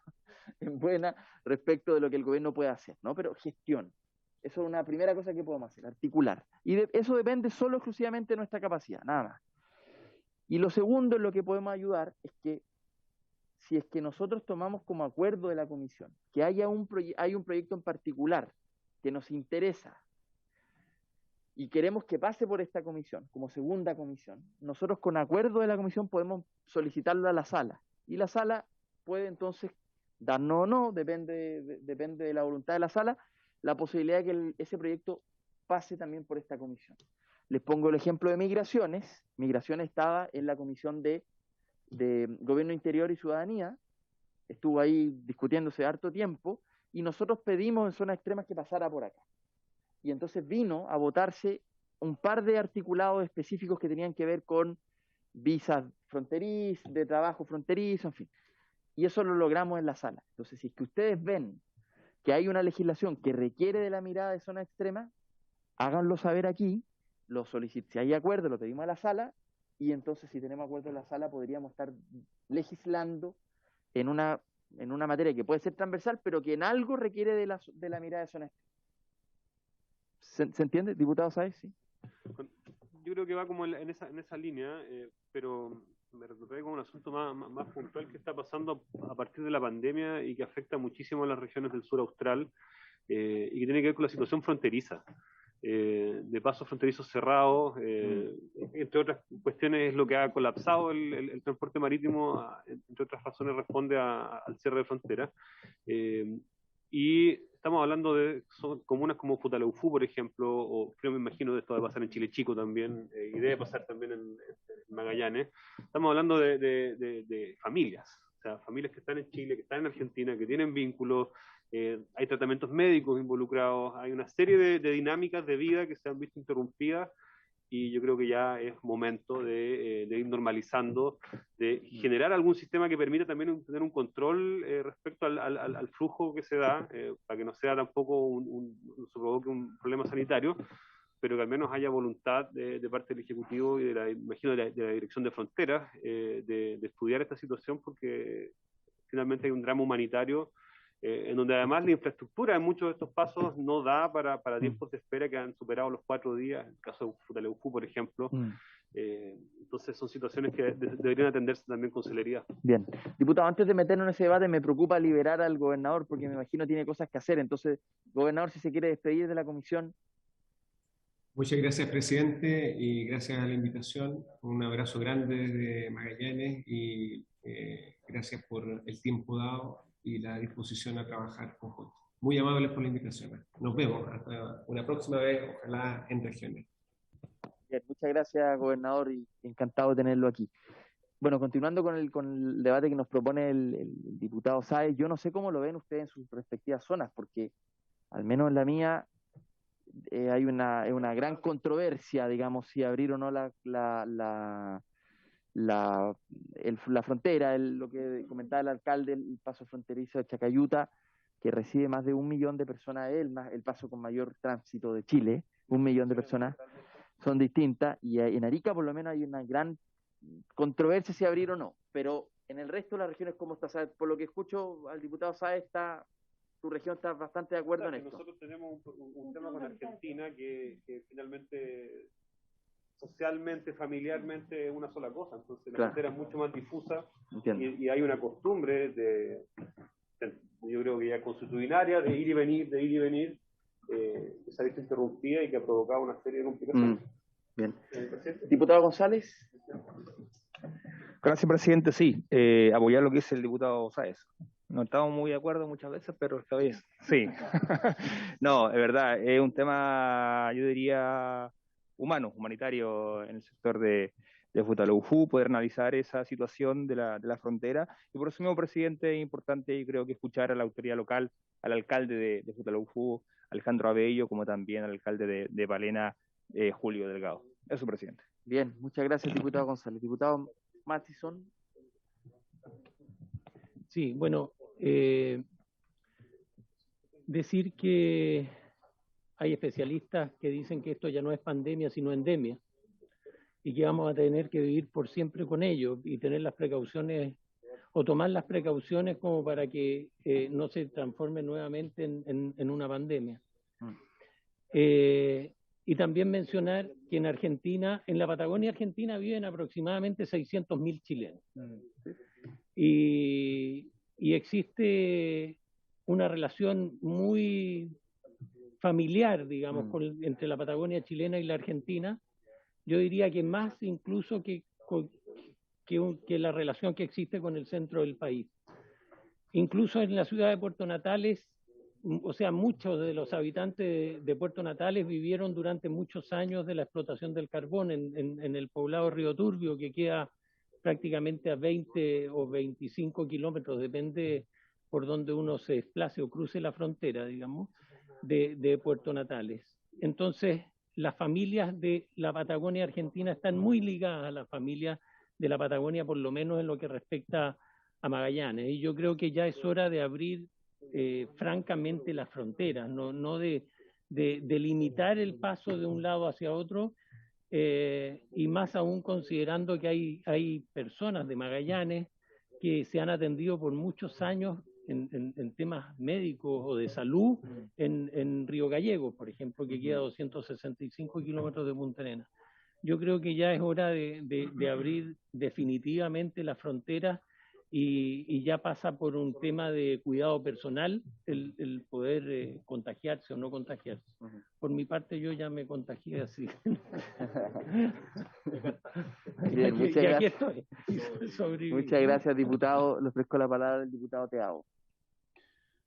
en buena, respecto de lo que el gobierno puede hacer, ¿no? Pero gestión. Eso es una primera cosa que podemos hacer, articular. Y eso depende solo exclusivamente de nuestra capacidad, nada más. Y lo segundo en lo que podemos ayudar es que si es que nosotros tomamos como acuerdo de la comisión que hay un proyecto en particular que nos interesa y queremos que pase por esta comisión, como segunda comisión, nosotros con acuerdo de la comisión podemos solicitarlo a la sala, y la sala puede entonces darnos o no, depende de la voluntad de la sala, la posibilidad de que ese proyecto pase también por esta comisión. Les pongo el ejemplo de migraciones. Migraciones estaba en la comisión de Gobierno Interior y Ciudadanía, estuvo ahí discutiéndose harto tiempo, y nosotros pedimos en zonas extremas que pasara por acá. Y entonces vino a votarse un par de articulados específicos que tenían que ver con visas fronterizas, de trabajo fronterizo, en fin. Y eso lo logramos en la sala. Entonces, si es que ustedes ven que hay una legislación que requiere de la mirada de zona extrema, háganlo saber aquí, lo soliciten. Si hay acuerdo, lo pedimos a la sala, y entonces si tenemos acuerdo en la sala podríamos estar legislando en una materia que puede ser transversal, pero que en algo requiere de la mirada de zona extrema. ¿Se entiende, diputado Sáez? Sí. Yo creo que va como en esa línea, pero me recuerdo como un asunto más puntual que está pasando a partir de la pandemia y que afecta muchísimo a las regiones del sur austral, y que tiene que ver con la situación fronteriza. De pasos fronterizos cerrados, entre otras cuestiones es lo que ha colapsado el transporte marítimo, entre otras razones responde al cierre de fronteras, y estamos hablando de comunas como Futaleufú, por ejemplo, o creo, me imagino de esto va a pasar en Chile Chico también, y debe pasar también en Magallanes. Estamos hablando de familias, o sea, familias que están en Chile, que están en Argentina, que tienen vínculos, hay tratamientos médicos involucrados, hay una serie de dinámicas de vida que se han visto interrumpidas, y yo creo que ya es momento de ir normalizando, de generar algún sistema que permita también tener un control respecto al flujo que se da, para que no sea tampoco se provoque un problema sanitario, pero que al menos haya voluntad de parte del Ejecutivo y imagino de la Dirección de Fronteras de estudiar esta situación, porque finalmente hay un drama humanitario en donde además la infraestructura en muchos de estos pasos no da para tiempos de espera que han superado los 4 días, en el caso de Futaleufú, por ejemplo. Entonces son situaciones que deberían atenderse también con celeridad. Bien. Diputado, antes de meternos en ese debate, me preocupa liberar al gobernador, porque me imagino tiene cosas que hacer. Entonces, gobernador, si se quiere despedir de la comisión. Muchas gracias, presidente, y gracias a la invitación. Un abrazo grande desde Magallanes y gracias por el tiempo dado y la disposición a trabajar conjunto. Muy amables por la invitación. Nos vemos hasta una próxima vez, ojalá en regiones. Bien, muchas gracias, gobernador, y encantado de tenerlo aquí. Bueno, continuando con el debate que nos propone el diputado Sáez, yo no sé cómo lo ven ustedes en sus respectivas zonas, porque al menos en la mía hay una gran controversia, digamos, si abrir o no la frontera, lo que comentaba el alcalde, el paso fronterizo de Chacayuta, que recibe más de 1 millón de personas, el paso con mayor tránsito de Chile, 1 millón de personas. Son distintas, y en Arica por lo menos hay una gran controversia si abrir o no, pero en el resto de las regiones, ¿cómo está? ¿Sabes? Por lo que escucho al diputado Sáez, tu región está bastante de acuerdo en esto. Nosotros tenemos un tema con Argentina que finalmente, socialmente, familiarmente, es una sola cosa, entonces la frontera es mucho más difusa y hay una costumbre yo creo que ya consuetudinaria, de ir y venir, que se ha visto interrumpida y que ha provocado una serie de complicaciones. Bien. Diputado González. Gracias, presidente. Sí, apoyar lo que dice el diputado Sáez. No estamos muy de acuerdo muchas veces, pero esta vez sí. No, es verdad, es un tema, yo diría, humanitario en el sector de Futaleufú, poder analizar esa situación de la frontera. Y por eso mismo, presidente, es importante, y creo que escuchar a la autoridad local, al alcalde de Futaleufú, Alejandro Abello, como también al alcalde de Palena, Julio Delgado. Eso, presidente. Bien, muchas gracias, diputado González. Diputado Mattison. Sí, bueno, decir que hay especialistas que dicen que esto ya no es pandemia, sino endemia, y que vamos a tener que vivir por siempre con ello y tener las precauciones, o tomar las precauciones como para que no se transforme nuevamente en una pandemia. Y también mencionar que en Argentina, en la Patagonia Argentina, viven aproximadamente 600.000 chilenos. Y existe una relación muy familiar, digamos, entre la Patagonia chilena y la Argentina. Yo diría que más incluso que la relación que existe con el centro del país. Incluso en la ciudad de Puerto Natales, o sea, muchos de los habitantes de Puerto Natales vivieron durante muchos años de la explotación del carbón en el poblado Río Turbio, que queda prácticamente a 20 o 25 kilómetros, depende por donde uno se desplace o cruce la frontera, digamos, de Puerto Natales. Entonces, las familias de la Patagonia Argentina están muy ligadas a las familias de la Patagonia, por lo menos en lo que respecta a Magallanes. Y yo creo que ya es hora de abrir francamente las fronteras, no de limitar el paso de un lado hacia otro, y más aún considerando que hay personas de Magallanes que se han atendido por muchos años en temas médicos o de salud en Río Gallegos, por ejemplo, que queda a 265 kilómetros de Punta Arenas. Yo creo que ya es hora de abrir definitivamente las fronteras y ya pasa por un tema de cuidado personal el poder contagiarse o no contagiarse. Por mi parte, yo ya me contagié así. Bien, muchas gracias. Estoy. Muchas gracias, diputado. Le ofrezco la palabra al diputado Teao.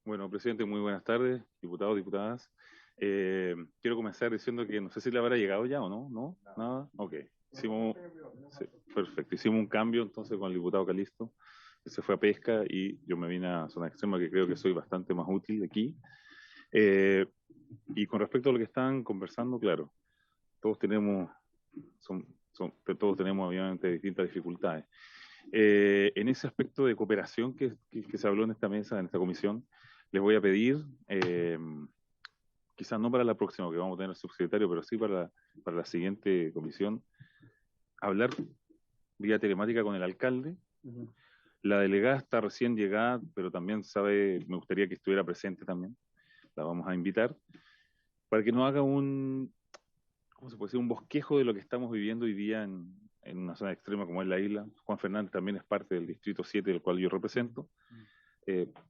Bueno, presidente, muy buenas tardes, diputados, diputadas. Quiero comenzar diciendo que no sé si le habrá llegado ya o no. ¿No? ¿Nada? Ok. Sí, perfecto. Hicimos un cambio entonces con el diputado Calisto. Se fue a pesca y yo me vine a zona extrema, que creo que soy bastante más útil aquí. Y con respecto a lo que están conversando, claro, todos tenemos obviamente distintas dificultades. En ese aspecto de cooperación que se habló en esta mesa, en esta comisión, les voy a pedir que quizás no para la próxima que vamos a tener el subsecretario, pero sí para la siguiente comisión, hablar vía telemática con el alcalde. La delegada está recién llegada, pero también me gustaría que estuviera presente también. La vamos a invitar para que nos haga ¿cómo se puede decir? Un bosquejo de lo que estamos viviendo hoy día en una zona extrema como es la isla. Juan Fernández también es parte del distrito 7 del cual yo represento.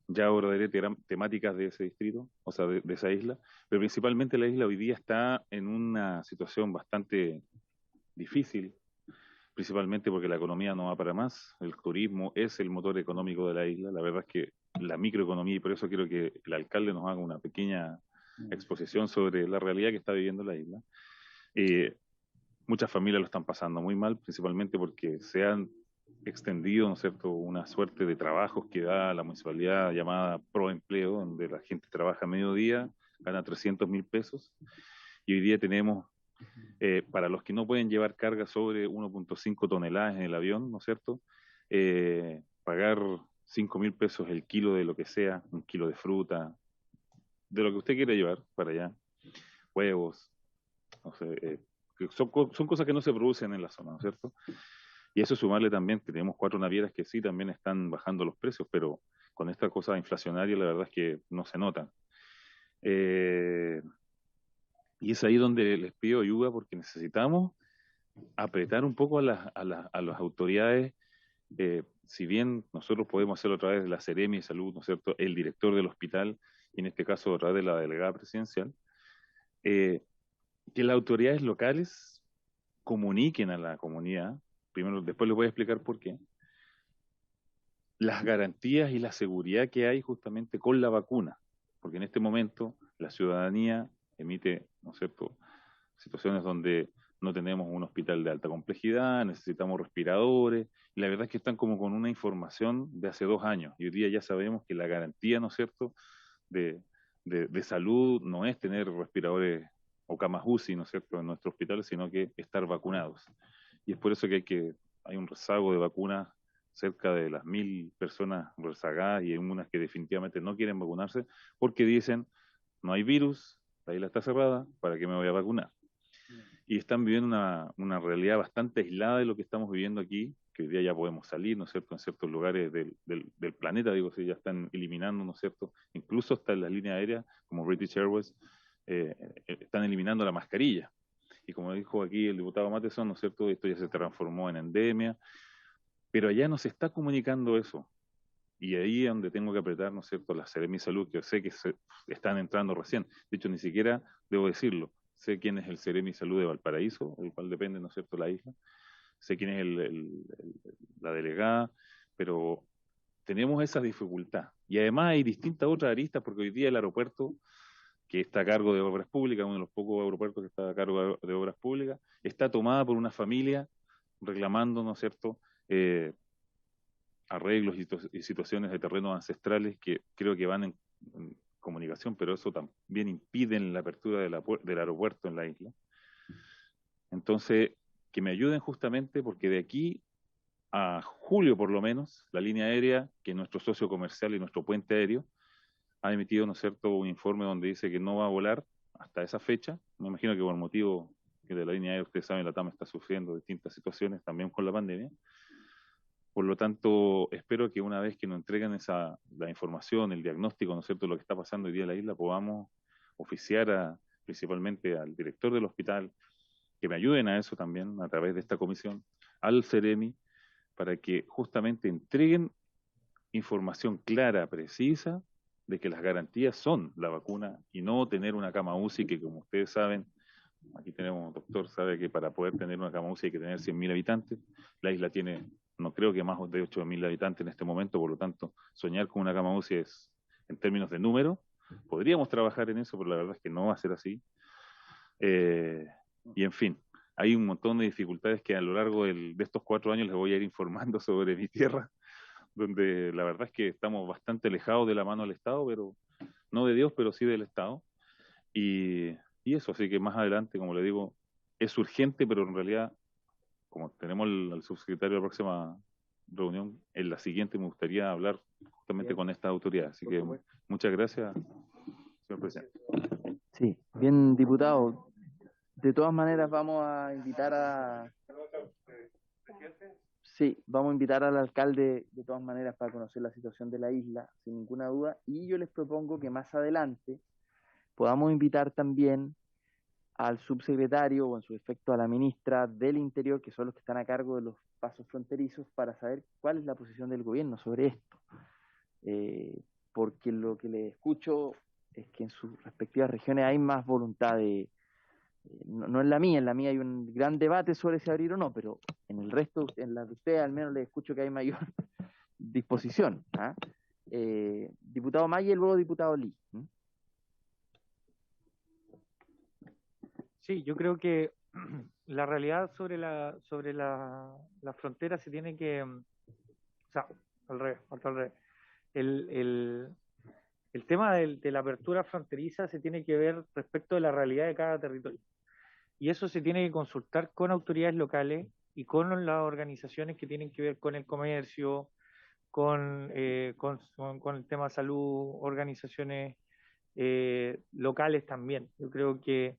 Ya abordaré temáticas de ese distrito, o sea, de esa isla, pero principalmente la isla hoy día está en una situación bastante difícil, principalmente porque la economía no va para más, el turismo es el motor económico de la isla, la verdad es que la microeconomía, y por eso quiero que el alcalde nos haga una pequeña exposición sobre la realidad que está viviendo la isla. Muchas familias lo están pasando muy mal, principalmente porque se han extendido, ¿no es cierto?, una suerte de trabajos que da la municipalidad llamada Proempleo, donde la gente trabaja mediodía, gana 300.000 pesos, y hoy día tenemos, para los que no pueden llevar carga sobre 1.5 toneladas en el avión, ¿no es cierto?, pagar 5.000 pesos el kilo de lo que sea, un kilo de fruta, de lo que usted quiera llevar para allá, huevos, no sé, son cosas que no se producen en la zona, ¿no es cierto? Y eso sumarle también que tenemos 4 navieras que sí también están bajando los precios, pero con esta cosa inflacionaria la verdad es que no se notan. Y es ahí donde les pido ayuda porque necesitamos apretar un poco a las autoridades. Si bien nosotros podemos hacerlo a través de la Seremi de Salud, ¿no es cierto?, el director del hospital, y en este caso a través de la delegada presidencial, que las autoridades locales comuniquen a la comunidad, primero, después les voy a explicar por qué, las garantías y la seguridad que hay justamente con la vacuna, porque en este momento la ciudadanía emite, ¿no es cierto?, situaciones donde no tenemos un hospital de alta complejidad, necesitamos respiradores, y la verdad es que están como con una información de hace 2 años, y hoy día ya sabemos que la garantía, ¿no es cierto?, de salud no es tener respiradores o camas UCI, ¿no es cierto?, en nuestros hospitales, sino que estar vacunados. Y es por eso que hay un rezago de vacunas, cerca de las 1.000 personas rezagadas, y hay unas que definitivamente no quieren vacunarse, porque dicen, no hay virus, la isla está cerrada, ¿para qué me voy a vacunar? Y están viviendo una realidad bastante aislada de lo que estamos viviendo aquí, que hoy día ya podemos salir, ¿no es cierto?, en ciertos lugares del planeta, digo, si ya están eliminando, ¿no es cierto?, incluso hasta en las líneas aéreas, como British Airways, están eliminando la mascarilla. Y como dijo aquí el diputado Matheson, ¿no es cierto?, esto ya se transformó en endemia, pero allá no se está comunicando eso. Y ahí es donde tengo que apretar, ¿no es cierto?, la Seremi Salud, que yo sé que están entrando recién. De hecho, ni siquiera debo decirlo. Sé quién es el Seremi Salud de Valparaíso, el cual depende, ¿no es cierto?, la isla. Sé quién es la delegada, pero tenemos esa dificultad. Y además hay distintas otras aristas, porque hoy día el aeropuerto, que está a cargo de Obras Públicas, uno de los pocos aeropuertos que está a cargo de Obras Públicas, está tomada por una familia reclamando, ¿no es cierto?, arreglos y situaciones de terrenos ancestrales que creo que van en comunicación, pero eso también impide la apertura del aeropuerto en la isla. Entonces, que me ayuden justamente porque de aquí a julio por lo menos, la línea aérea, que es nuestro socio comercial y nuestro puente aéreo, ha emitido, ¿no es cierto?, un informe donde dice que no va a volar hasta esa fecha. Me imagino que por el motivo que de la línea aérea, ustedes saben, la TAM está sufriendo distintas situaciones también con la pandemia. Por lo tanto, espero que una vez que nos entreguen la información, el diagnóstico, ¿no es cierto?, de lo que está pasando hoy día en la isla, podamos oficiar principalmente al director del hospital, que me ayuden a eso también a través de esta comisión, al Seremi, para que justamente entreguen información clara, precisa, de que las garantías son la vacuna y no tener una cama UCI que, como ustedes saben, aquí tenemos un doctor, sabe que para poder tener una cama UCI hay que tener 100.000 habitantes. La isla tiene, no creo que más de 8.000 habitantes en este momento, por lo tanto, soñar con una cama UCI es, en términos de número, podríamos trabajar en eso, pero la verdad es que no va a ser así. Y en fin, hay un montón de dificultades que a lo largo de estos 4 años les voy a ir informando sobre mi tierra, donde la verdad es que estamos bastante alejados de la mano del Estado, pero no de Dios, pero sí del Estado. Y eso, así que más adelante, como le digo, es urgente, pero en realidad, como tenemos al subsecretario de la próxima reunión, en la siguiente me gustaría hablar justamente con esta autoridad. Así que muchas gracias, señor presidente. Sí, bien, diputado. De todas maneras, vamos a invitar Sí, vamos a invitar al alcalde de todas maneras para conocer la situación de la isla, sin ninguna duda. Y yo les propongo que más adelante podamos invitar también al subsecretario o en su efecto a la ministra del Interior, que son los que están a cargo de los pasos fronterizos, para saber cuál es la posición del gobierno sobre esto. Porque lo que les escucho es que en sus respectivas regiones hay más voluntad de, no en la mía hay un gran debate sobre si abrir o no, pero en el resto, en la de ustedes al menos les escucho que hay mayor disposición. ¿Ah? Diputado Maya y luego diputado Lee. Sí, yo creo que la realidad sobre la frontera se tiene que, o sea, al revés. El tema de la apertura fronteriza se tiene que ver respecto de la realidad de cada territorio. Y eso se tiene que consultar con autoridades locales y con las organizaciones que tienen que ver con el comercio, con el tema de salud, organizaciones locales también. Yo creo que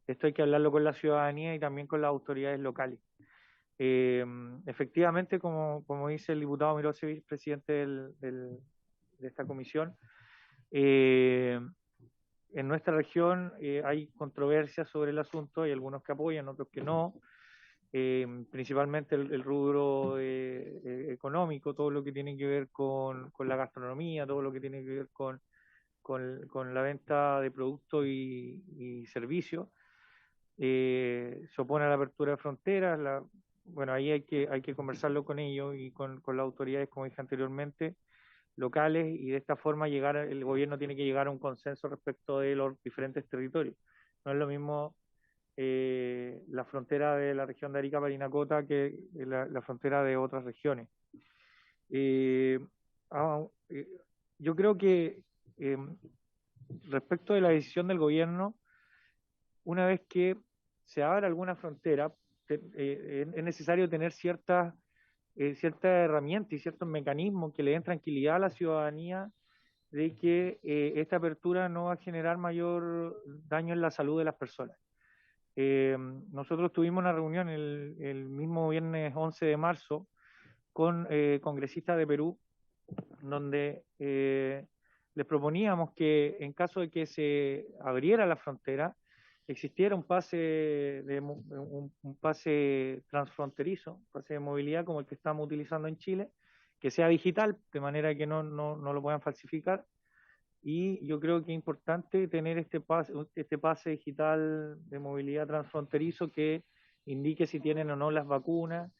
esto hay que hablarlo con la ciudadanía y también con las autoridades locales. Efectivamente, como dice el diputado Mirosevic, presidente de esta comisión, en nuestra región hay controversias sobre el asunto, hay algunos que apoyan, otros que no, principalmente el rubro económico, todo lo que tiene que ver con la gastronomía, todo lo que tiene que ver con la venta de productos y servicios. Se opone a la apertura de fronteras, bueno, ahí hay que conversarlo con ellos y con las autoridades, como dije anteriormente, locales, y de esta forma el gobierno tiene que llegar a un consenso respecto de los diferentes territorios. No es lo mismo la frontera de la región de Arica Parinacota que la frontera de otras regiones. Yo creo que respecto de la decisión del gobierno, una vez que se abra alguna frontera, es necesario tener ciertas herramientas y ciertos mecanismos que le den tranquilidad a la ciudadanía de que esta apertura no va a generar mayor daño en la salud de las personas. Nosotros tuvimos una reunión el mismo viernes 11 de marzo con congresistas de Perú, donde les proponíamos que en caso de que se abriera la frontera, existiera un pase transfronterizo, un pase de movilidad como el que estamos utilizando en Chile, que sea digital, de manera que no lo puedan falsificar. Y yo creo que es importante tener este pase digital de movilidad transfronterizo que indique si tienen o no las vacunas,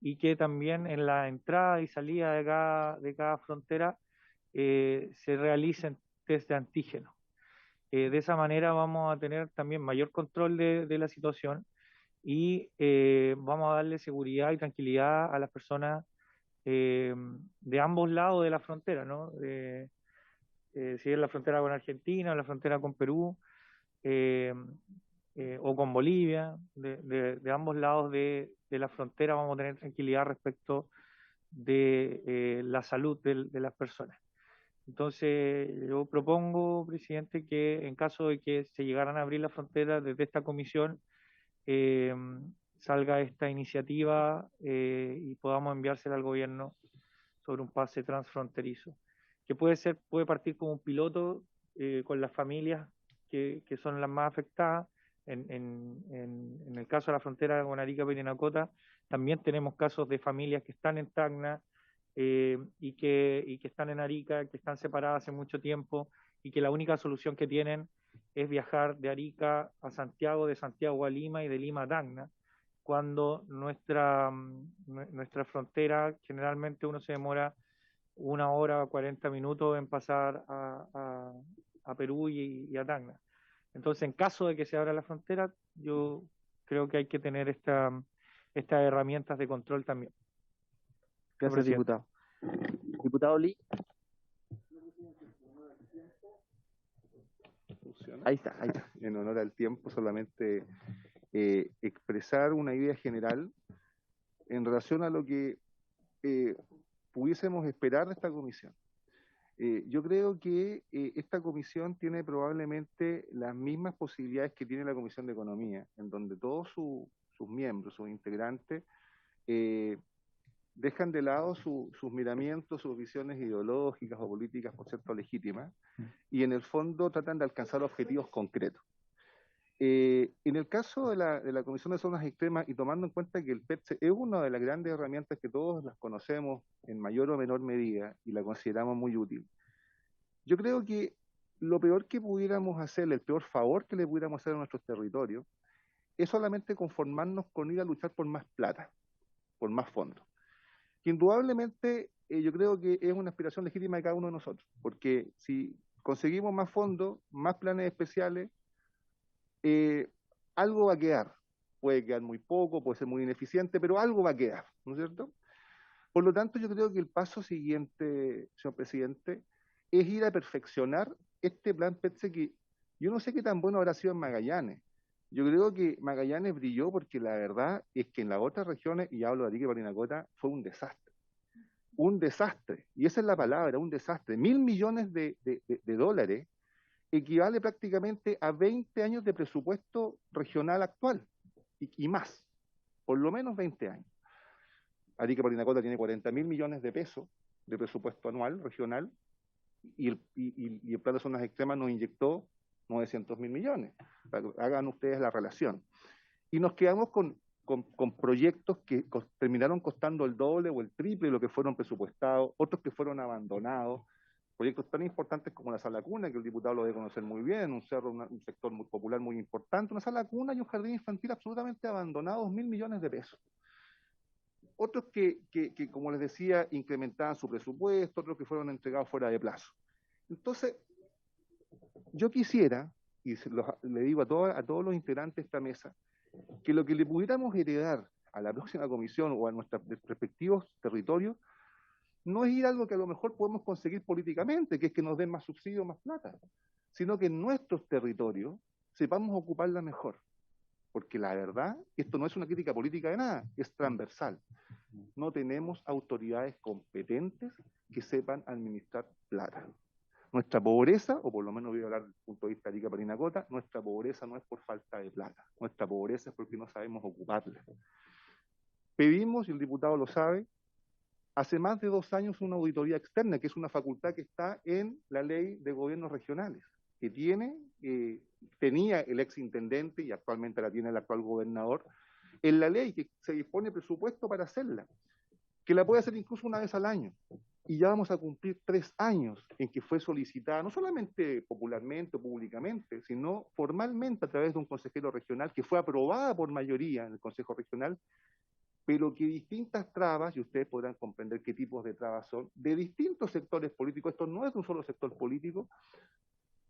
y que también en la entrada y salida de cada frontera se realicen test de antígeno. De esa manera vamos a tener también mayor control de la situación y vamos a darle seguridad y tranquilidad a las personas de ambos lados de la frontera, ¿no? Si es la frontera con Argentina o la frontera con Perú o con Bolivia, de ambos lados de la frontera vamos a tener tranquilidad respecto de la salud de las personas. Entonces, yo propongo, presidente, que en caso de que se llegaran a abrir las fronteras desde esta comisión, salga esta iniciativa y podamos enviársela al gobierno sobre un pase transfronterizo, que puede partir como un piloto con las familias que son las más afectadas. En el caso de la frontera con Arica Parinacota, también tenemos casos de familias que están en Tacna y que están en Arica, que están separadas hace mucho tiempo y que la única solución que tienen es viajar de Arica a Santiago, de Santiago a Lima y de Lima a Tacna, cuando nuestra frontera generalmente uno se demora 1 hora, 40 minutos en pasar a Perú y a Tacna. Entonces, en caso de que se abra la frontera, yo creo que hay que tener estas herramientas de control también. Gracias, diputado. Diputado Lee. Ahí está. En honor al tiempo, solamente expresar una idea general en relación a lo que pudiésemos esperar de esta comisión. Yo creo que esta comisión tiene probablemente las mismas posibilidades que tiene la Comisión de Economía, en donde todos sus miembros, sus integrantes, dejan de lado sus miramientos, sus visiones ideológicas o políticas, por cierto, legítimas, y en el fondo tratan de alcanzar objetivos concretos. En el caso de la Comisión de Zonas Extremas, y tomando en cuenta que el PETSE es una de las grandes herramientas que todos las conocemos en mayor o menor medida y la consideramos muy útil, yo creo que lo peor que pudiéramos hacer, el peor favor que le pudiéramos hacer a nuestros territorios, es solamente conformarnos con ir a luchar por más plata, por más fondos. Que indudablemente yo creo que es una aspiración legítima de cada uno de nosotros, porque si conseguimos más fondos, más planes especiales, algo va a quedar. Puede quedar muy poco, puede ser muy ineficiente, pero algo va a quedar, ¿no es cierto? Por lo tanto, yo creo que el paso siguiente, señor presidente, es ir a perfeccionar este plan PETSE, que yo no sé qué tan bueno habrá sido en Magallanes. Yo creo que Magallanes brilló porque la verdad es que en las otras regiones, y hablo de Arica y Parinacota, fue un desastre. Un desastre, y esa es la palabra, un desastre. 1.000 millones de dólares equivale prácticamente a 20 años de presupuesto regional actual, y más, por lo menos 20 años. Arica y Parinacota tiene 40.000 millones de pesos de presupuesto anual regional, y el plan de zonas extremas nos inyectó 900.000 millones. Hagan ustedes la relación. Y nos quedamos con proyectos que terminaron costando el doble o el triple de lo que fueron presupuestados, otros que fueron abandonados, proyectos tan importantes como la Sala Cuna, que el diputado lo debe conocer muy bien, un cerro, un sector muy popular muy importante, una Sala Cuna y un jardín infantil absolutamente abandonados, 1.000 millones de pesos. Otros que, como les decía, incrementaban su presupuesto, otros que fueron entregados fuera de plazo. Entonces, yo quisiera, y le digo a todos los integrantes de esta mesa, que lo que le pudiéramos heredar a la próxima comisión o a nuestros respectivos territorios no es ir a algo que a lo mejor podemos conseguir políticamente, que es que nos den más subsidios, más plata, sino que en nuestros territorios sepamos ocuparla mejor. Porque la verdad, esto no es una crítica política de nada, es transversal. No tenemos autoridades competentes que sepan administrar plata. Nuestra pobreza, o por lo menos voy a hablar desde el punto de vista de Arica Parinacota, nuestra pobreza no es por falta de plata, nuestra pobreza es porque no sabemos ocuparla. Pedimos, y el diputado lo sabe, hace más de 2 años una auditoría externa, que es una facultad que está en la ley de gobiernos regionales, que tenía el ex intendente y actualmente la tiene el actual gobernador, en la ley que se dispone presupuesto para hacerla, que la puede hacer incluso una vez al año. Y ya vamos a cumplir 3 años en que fue solicitada, no solamente popularmente o públicamente, sino formalmente a través de un consejero regional, que fue aprobada por mayoría en el Consejo Regional, pero que distintas trabas, y ustedes podrán comprender qué tipos de trabas son, de distintos sectores políticos, esto no es de un solo sector político,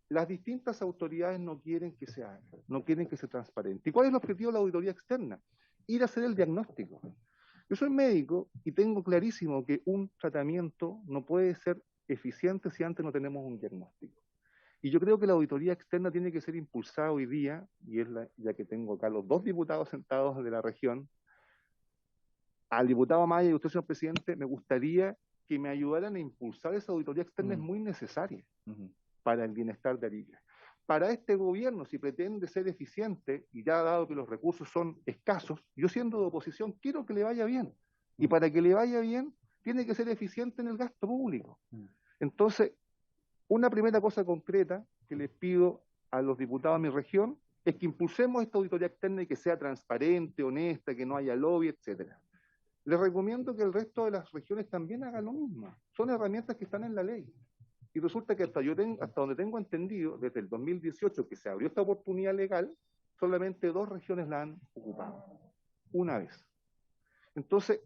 las distintas autoridades no quieren que se haga, no quieren que se transparente. ¿Y cuál es el objetivo de la auditoría externa? Ir a hacer el diagnóstico. Yo soy médico y tengo clarísimo que un tratamiento no puede ser eficiente si antes no tenemos un diagnóstico. Y yo creo que la auditoría externa tiene que ser impulsada hoy día, y es ya que tengo acá los 2 diputados sentados de la región, al diputado Maya y a usted, señor presidente, me gustaría que me ayudaran a impulsar esa auditoría externa, es muy necesaria para el bienestar de Arica. Para este gobierno, si pretende ser eficiente, y ya dado que los recursos son escasos, yo siendo de oposición quiero que le vaya bien. Y para que le vaya bien, tiene que ser eficiente en el gasto público. Entonces, una primera cosa concreta que les pido a los diputados de mi región es que impulsemos esta auditoría externa y que sea transparente, honesta, que no haya lobby, etcétera. Les recomiendo que el resto de las regiones también hagan lo mismo. Son herramientas que están en la ley. Y resulta que hasta donde tengo entendido, desde el 2018 que se abrió esta oportunidad legal, solamente 2 regiones la han ocupado. Una vez. Entonces,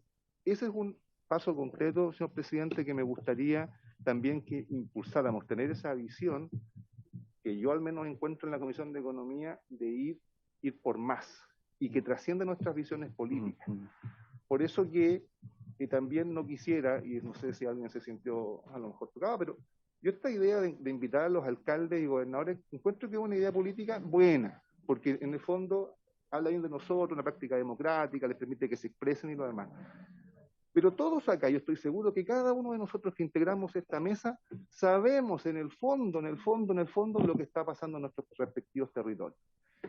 ese es un paso concreto, señor presidente, que me gustaría también que impulsáramos, tener esa visión que yo al menos encuentro en la Comisión de Economía de ir por más y que trasciende nuestras visiones políticas. Por eso que también no quisiera, y no sé si alguien se sintió a lo mejor tocado, pero yo esta idea de invitar a los alcaldes y gobernadores encuentro que es una idea política buena, porque en el fondo habla bien de nosotros, una práctica democrática, les permite que se expresen y lo demás. Pero todos acá, yo estoy seguro que cada uno de nosotros que integramos esta mesa, sabemos en el fondo, lo que está pasando en nuestros respectivos territorios.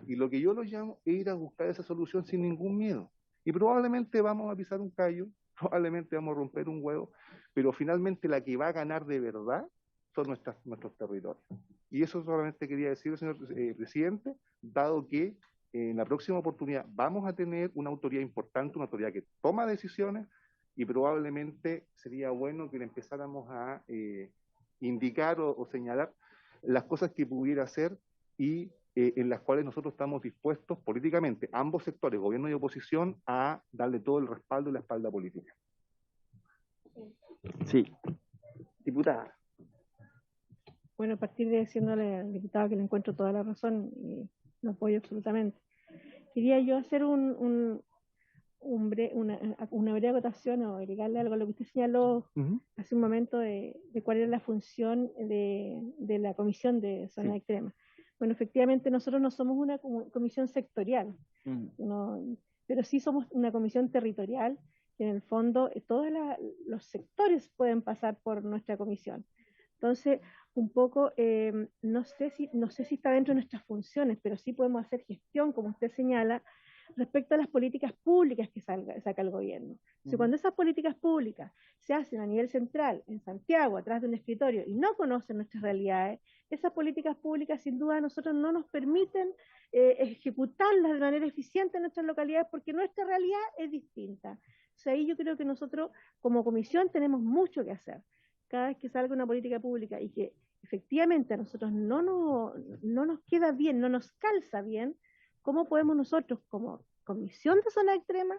Y lo que yo lo llamo es ir a buscar esa solución sin ningún miedo. Y probablemente vamos a pisar un callo, probablemente vamos a romper un huevo, pero finalmente la que va a ganar de verdad son nuestros territorios. Y eso solamente quería decir, señor presidente, dado que en la próxima oportunidad vamos a tener una autoridad importante, una autoridad que toma decisiones, y probablemente sería bueno que le empezáramos a indicar o señalar las cosas que pudiera hacer y en las cuales nosotros estamos dispuestos políticamente, ambos sectores, gobierno y oposición, a darle todo el respaldo y la espalda política. Sí. Diputada. Bueno, a partir de diciéndole al diputado que le encuentro toda la razón y lo apoyo absolutamente. Quería yo hacer una breve acotación o agregarle algo a lo que usted señaló hace un momento de cuál era la función de la Comisión de Zona Extrema. Bueno, efectivamente nosotros no somos una comisión sectorial, pero sí somos una comisión territorial, que en el fondo todos los sectores pueden pasar por nuestra comisión. Entonces, un poco, no sé si está dentro de nuestras funciones, pero sí podemos hacer gestión, como usted señala, respecto a las políticas públicas que saca el gobierno. Si cuando esas políticas públicas se hacen a nivel central, en Santiago, atrás de un escritorio, y no conocen nuestras realidades, esas políticas públicas sin duda a nosotros no nos permiten ejecutarlas de manera eficiente en nuestras localidades porque nuestra realidad es distinta. O sea, ahí yo creo que nosotros como comisión tenemos mucho que hacer. Cada vez que salga una política pública y que efectivamente a nosotros no nos queda bien, no nos calza bien, ¿cómo podemos nosotros, como Comisión de Zona Extrema,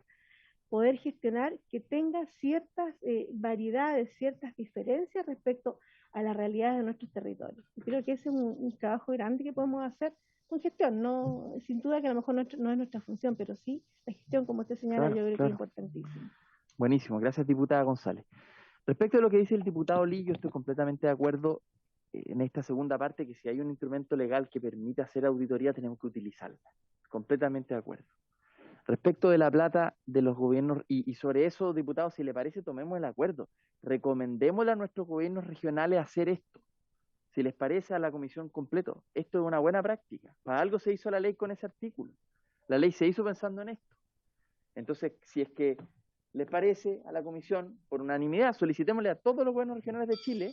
poder gestionar que tenga ciertas variedades, ciertas diferencias respecto a las realidades de nuestros territorios? Yo creo que ese es un trabajo grande que podemos hacer con gestión. No, sin duda que a lo mejor no es nuestra función, pero sí la gestión, como usted señala, yo creo que es importantísima. Buenísimo, gracias diputada González. Respecto a lo que dice el diputado Lee, yo estoy completamente de acuerdo en esta segunda parte, que si hay un instrumento legal que permite hacer auditoría, tenemos que utilizarla. Completamente de acuerdo. Respecto de la plata de los gobiernos, y sobre eso, diputado, si le parece, tomemos el acuerdo. Recomendémosle a nuestros gobiernos regionales hacer esto. Si les parece, a la comisión completo. Esto es una buena práctica. Para algo se hizo la ley con ese artículo. La ley se hizo pensando en esto. Entonces, si es que les parece a la comisión, por unanimidad, solicitémosle a todos los gobiernos regionales de Chile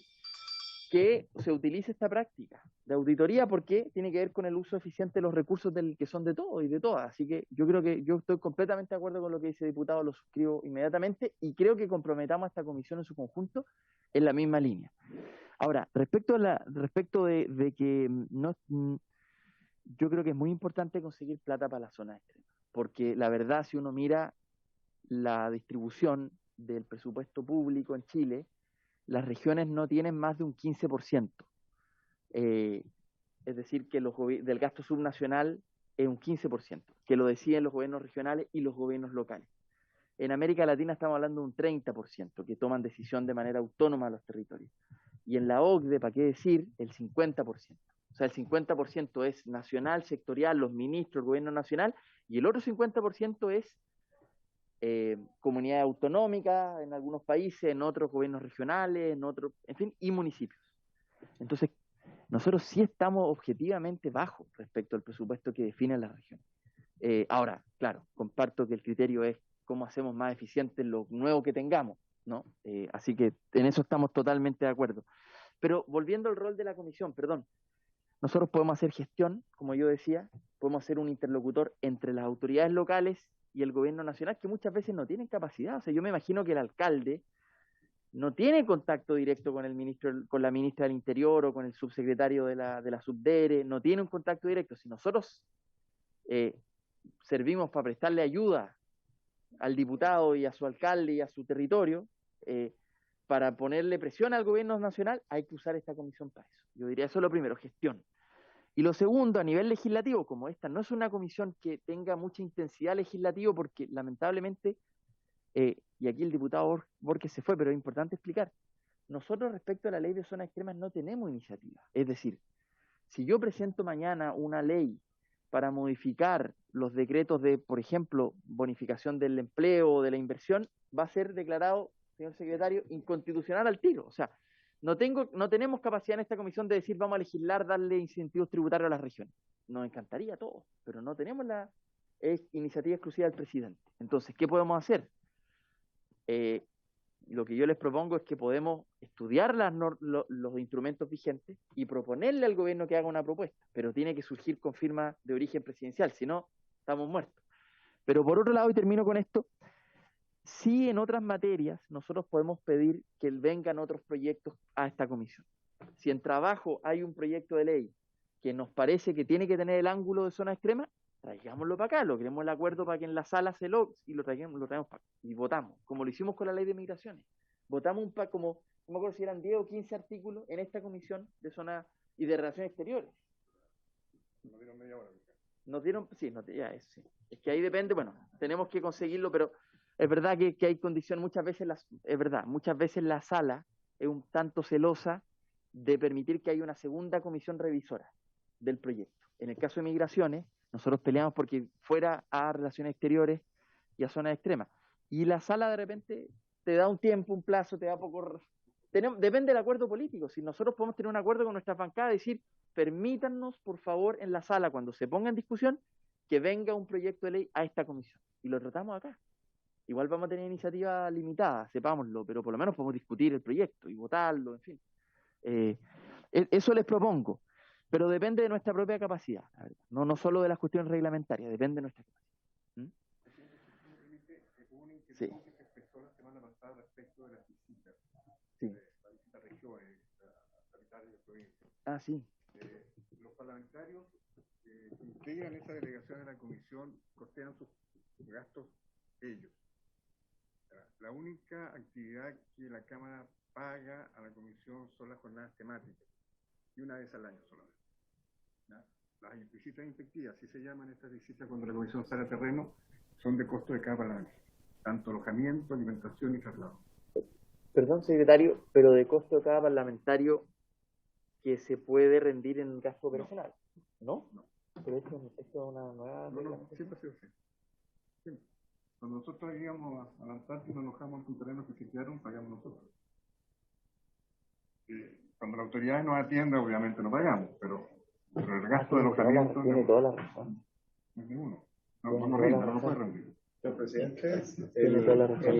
que se utilice esta práctica de auditoría, porque tiene que ver con el uso eficiente de los recursos que son de todos y de todas. Así que yo creo que yo estoy completamente de acuerdo con lo que dice el diputado, lo suscribo inmediatamente y creo que comprometamos a esta comisión en su conjunto en la misma línea. Ahora, respecto de que yo creo que es muy importante conseguir plata para la zona extrema, porque la verdad, si uno mira la distribución del presupuesto público en Chile, las regiones no tienen más de un 15%. Es decir, que del gasto subnacional es un 15%, que lo deciden los gobiernos regionales y los gobiernos locales. En América Latina estamos hablando de un 30%, que toman decisión de manera autónoma los territorios. Y en la OCDE, ¿para qué decir? El 50%. O sea, el 50% es nacional, sectorial, los ministros, el gobierno nacional, y el otro 50% es comunidades autonómicas en algunos países, en otros gobiernos regionales, en fin, y municipios. Entonces, nosotros sí estamos objetivamente bajos respecto al presupuesto que define la región. Ahora, claro, comparto que el criterio es cómo hacemos más eficiente lo nuevo que tengamos, ¿no? Así que en eso estamos totalmente de acuerdo. Pero volviendo al rol de la comisión, nosotros podemos hacer gestión, como yo decía, podemos ser un interlocutor entre las autoridades locales y el gobierno nacional, que muchas veces no tienen capacidad. O sea, yo me imagino que el alcalde no tiene contacto directo con el ministro, con la ministra del Interior o con el subsecretario de la Subdere, no tiene un contacto directo. Si nosotros servimos para prestarle ayuda al diputado y a su alcalde y a su territorio, para ponerle presión al gobierno nacional, hay que usar esta comisión para eso. Yo diría eso es lo primero, gestión. Y lo segundo, a nivel legislativo, como esta no es una comisión que tenga mucha intensidad legislativa, porque lamentablemente, y aquí el diputado Borges se fue, pero es importante explicar, nosotros respecto a la ley de zonas extremas no tenemos iniciativa. Es decir, si yo presento mañana una ley para modificar los decretos de, por ejemplo, bonificación del empleo o de la inversión, va a ser declarado, señor secretario, inconstitucional al tiro. O sea, no tenemos capacidad en esta comisión de decir vamos a legislar, darle incentivos tributarios a las regiones. Nos encantaría todo, pero no tenemos es iniciativa exclusiva del presidente. Entonces, ¿qué podemos hacer? Lo que yo les propongo es que podemos estudiar los instrumentos vigentes y proponerle al gobierno que haga una propuesta, pero tiene que surgir con firma de origen presidencial, si no, estamos muertos. Pero por otro lado, y termino con esto, sí en otras materias nosotros podemos pedir que vengan otros proyectos a esta comisión. Si en trabajo hay un proyecto de ley que nos parece que tiene que tener el ángulo de zona extrema, traigámoslo para acá, logremos el acuerdo para que en la sala y lo traemos para acá, y votamos, como lo hicimos con la ley de migraciones. Votamos como, no me acuerdo si eran 10 o 15 artículos en esta comisión de zona y de relaciones exteriores. Nos dieron media hora. Sí. Es que ahí depende, bueno, tenemos que conseguirlo, pero es verdad que hay condiciones, muchas veces la sala es un tanto celosa de permitir que haya una segunda comisión revisora del proyecto. En el caso de migraciones, nosotros peleamos porque fuera a relaciones exteriores y a zonas extremas. Y la sala de repente te da un tiempo, un plazo, te da poco... Depende del acuerdo político. Si nosotros podemos tener un acuerdo con nuestra bancada y decir, permítanos, por favor, en la sala, cuando se ponga en discusión, que venga un proyecto de ley a esta comisión. Y lo tratamos acá. Igual vamos a tener iniciativa limitada, sepámoslo, pero por lo menos podemos discutir el proyecto y votarlo, en fin. Eso les propongo. Pero depende de nuestra propia capacidad, no solo de las cuestiones reglamentarias, depende de nuestra capacidad. Sí. Se expresó la semana pasada respecto de las visitas, sí. La visita a regiones, a capitales de provincias. Ah, sí. Los parlamentarios que integran esa delegación de la comisión costean sus gastos ellos. La única actividad que la Cámara paga a la comisión son las jornadas temáticas, y una vez al año solamente. Las visitas inspectivas, así se llaman estas visitas cuando la comisión sale a terreno, son de costo de cada parlamentario, tanto alojamiento, alimentación y traslado. Perdón, secretario, pero de costo de cada parlamentario que se puede rendir en gasto operacional, ¿no? No. Pero esto es una nueva... No, siempre ha sido así. Siempre. Cuando nosotros íbamos a la Antártida y nos alojamos en terrenos que se quedaron, pagamos nosotros. Cuando la autoridad nos atiende, obviamente no pagamos, pero el gasto de alojamiento... Tiene toda la razón. No es ninguno. No puede rendir. Señor presidente, tiene toda la razón.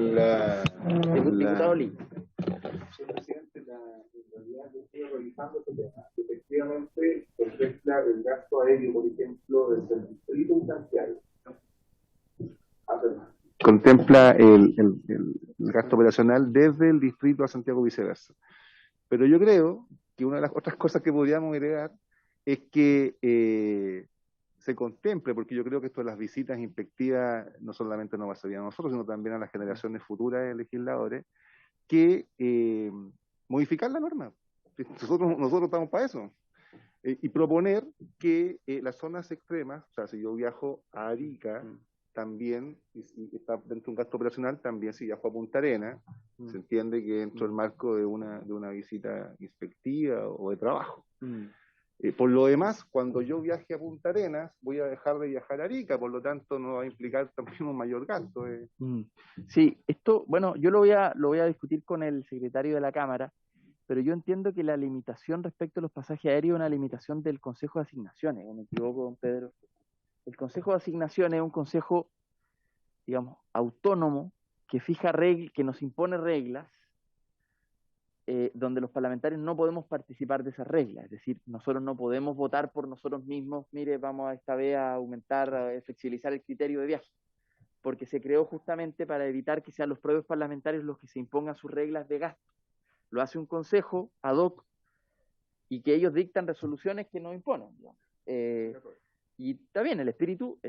El diputado Lee. Señor presidente, en realidad yo estoy revisando este tema. Efectivamente, contempla el gasto aéreo, por ejemplo, desde el distrito de Santiago. Contempla el gasto operacional desde el distrito a Santiago, viceversa. Pero yo creo que una de las otras cosas que podríamos agregar es que se contemple, porque yo creo que esto de las visitas inspectivas no solamente nos va a servir a nosotros, sino también a las generaciones futuras de legisladores, que modificar la norma. Nosotros estamos para eso. Y proponer que las zonas extremas, o sea, si yo viajo a Arica, también, y está dentro de un gasto operacional, también si viajo a Punta Arenas, se entiende que dentro del marco de una visita inspectiva o de trabajo. Por lo demás, cuando yo viaje a Punta Arenas, voy a dejar de viajar a Arica, por lo tanto no va a implicar también un mayor gasto. Sí, esto, bueno, yo lo voy a discutir con el secretario de la Cámara, pero yo entiendo que la limitación respecto a los pasajes aéreos es una limitación del Consejo de Asignaciones, ¿o me equivoco, don Pedro? El Consejo de Asignaciones es un consejo, digamos, autónomo, que fija reglas, que nos impone reglas, donde los parlamentarios no podemos participar de esas reglas. Es decir, nosotros no podemos votar por nosotros mismos, mire, vamos esta vez a aumentar, a flexibilizar el criterio de viaje, porque se creó justamente para evitar que sean los propios parlamentarios los que se impongan sus reglas de gasto. Lo hace un consejo ad hoc y que ellos dictan resoluciones que no imponen, digamos. Y está bien, el espíritu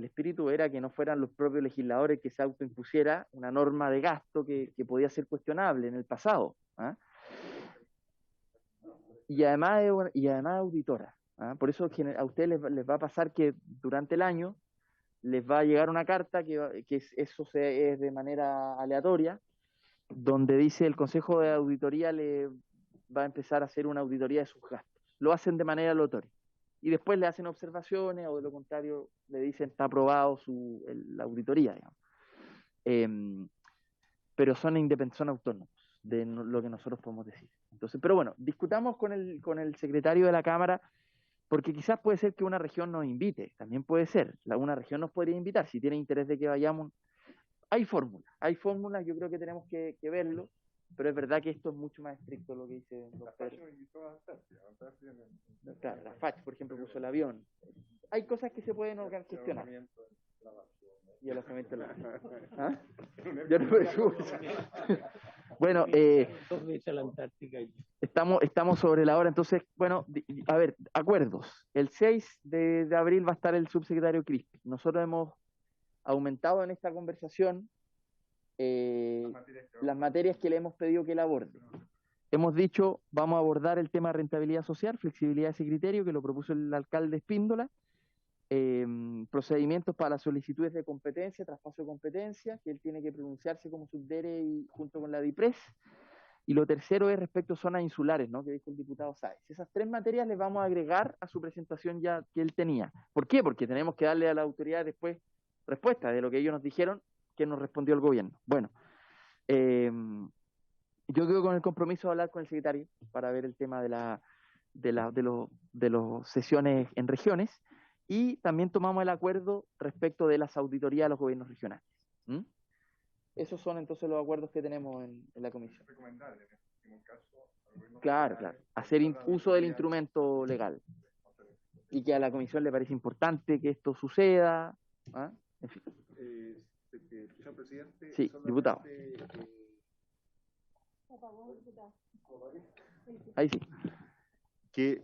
era que no fueran los propios legisladores que se autoimpusiera una norma de gasto que podía ser cuestionable en el pasado. Y además auditora. Por eso a ustedes les va a pasar que durante el año les va a llegar una carta que es de manera aleatoria, donde dice el Consejo de Auditoría le va a empezar a hacer una auditoría de sus gastos. Lo hacen de manera aleatoria. y después le hacen observaciones o de lo contrario le dicen está aprobado la auditoría, digamos. Pero son independientes, son autónomos de lo que nosotros podemos decir. Entonces, pero bueno, discutamos con el secretario de la Cámara, porque quizás puede ser que una región nos invite, también puede ser, una región nos podría invitar, si tiene interés de que vayamos. Hay fórmulas, yo creo que tenemos que verlo, pero es verdad que esto es mucho más estricto lo que dice el doctor. Claro, la FACH, por ejemplo, puso el avión. Hay cosas que se pueden gestionar. Y el alojamiento de la ¿Ah? Yo no me subo. Bueno, estamos sobre la hora, entonces, bueno, a ver, acuerdos. El 6 de abril va a estar el subsecretario Crispi. Nosotros hemos aumentado en esta conversación las materias que le hemos pedido que él aborde. Hemos dicho, vamos a abordar el tema de rentabilidad social, flexibilidad de ese criterio, que lo propuso el alcalde Espíndola, procedimientos para las solicitudes de competencia, traspaso de competencia, que él tiene que pronunciarse como subdere y junto con la DIPRES, y lo tercero es respecto a zonas insulares, ¿no?, que dijo el diputado Sáez. Esas 3 materias les vamos a agregar a su presentación ya que él tenía. ¿Por qué? Porque tenemos que darle a la autoridad después respuesta de lo que ellos nos dijeron, que nos respondió el gobierno. Bueno, yo quedo con el compromiso de hablar con el secretario para ver el tema de las sesiones en regiones, y también tomamos el acuerdo respecto de las auditorías a los gobiernos regionales. Esos son entonces los acuerdos que tenemos en la comisión. Recomendable, en un caso, Claro, hacer uso del instrumento legal. Y que a la comisión le parece importante que esto suceda. En fin. Señor presidente. Sí, diputado. Ahí sí. Que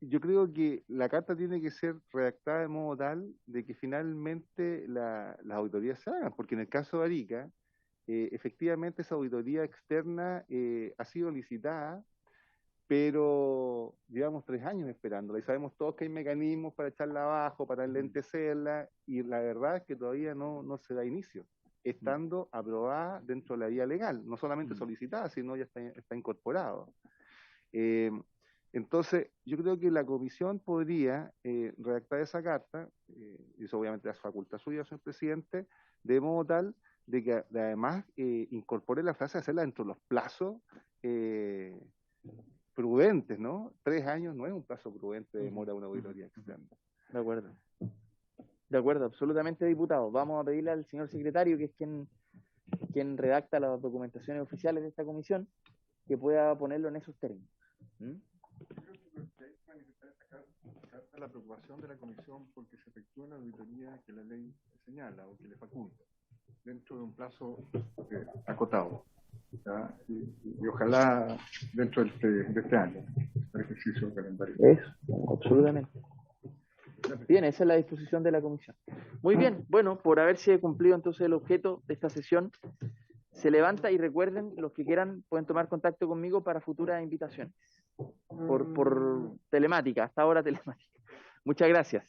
yo creo que la carta tiene que ser redactada de modo tal de que finalmente las auditorías se hagan, porque en el caso de Arica, efectivamente esa auditoría externa ha sido licitada, pero llevamos 3 años esperándola y sabemos todos que hay mecanismos para echarla abajo, para enlentecerla, y la verdad es que todavía no se da inicio, estando aprobada dentro de la vía legal, no solamente solicitada, sino ya está incorporado. Entonces, yo creo que la comisión podría redactar esa carta, y eso obviamente es facultad suya, señor presidente, de modo tal de que además incorpore la frase de hacerla dentro de los plazos prudentes, ¿no? 3 años no es un plazo prudente de demora una auditoría externa. De acuerdo, absolutamente, diputado. Vamos a pedirle al señor secretario, que es quien redacta las documentaciones oficiales de esta comisión, que pueda ponerlo en esos términos. La preocupación de la comisión porque se efectúa una auditoría que la ley señala o que le faculta dentro de un plazo acotado, y ojalá dentro de este año el ejercicio calendario. Eso, absolutamente. Bien, esa es la disposición de la comisión. Muy bien, bueno, por haberse cumplido entonces el objeto de esta sesión, se levanta, y recuerden, los que quieran pueden tomar contacto conmigo para futuras invitaciones por telemática, hasta ahora telemática. Muchas gracias.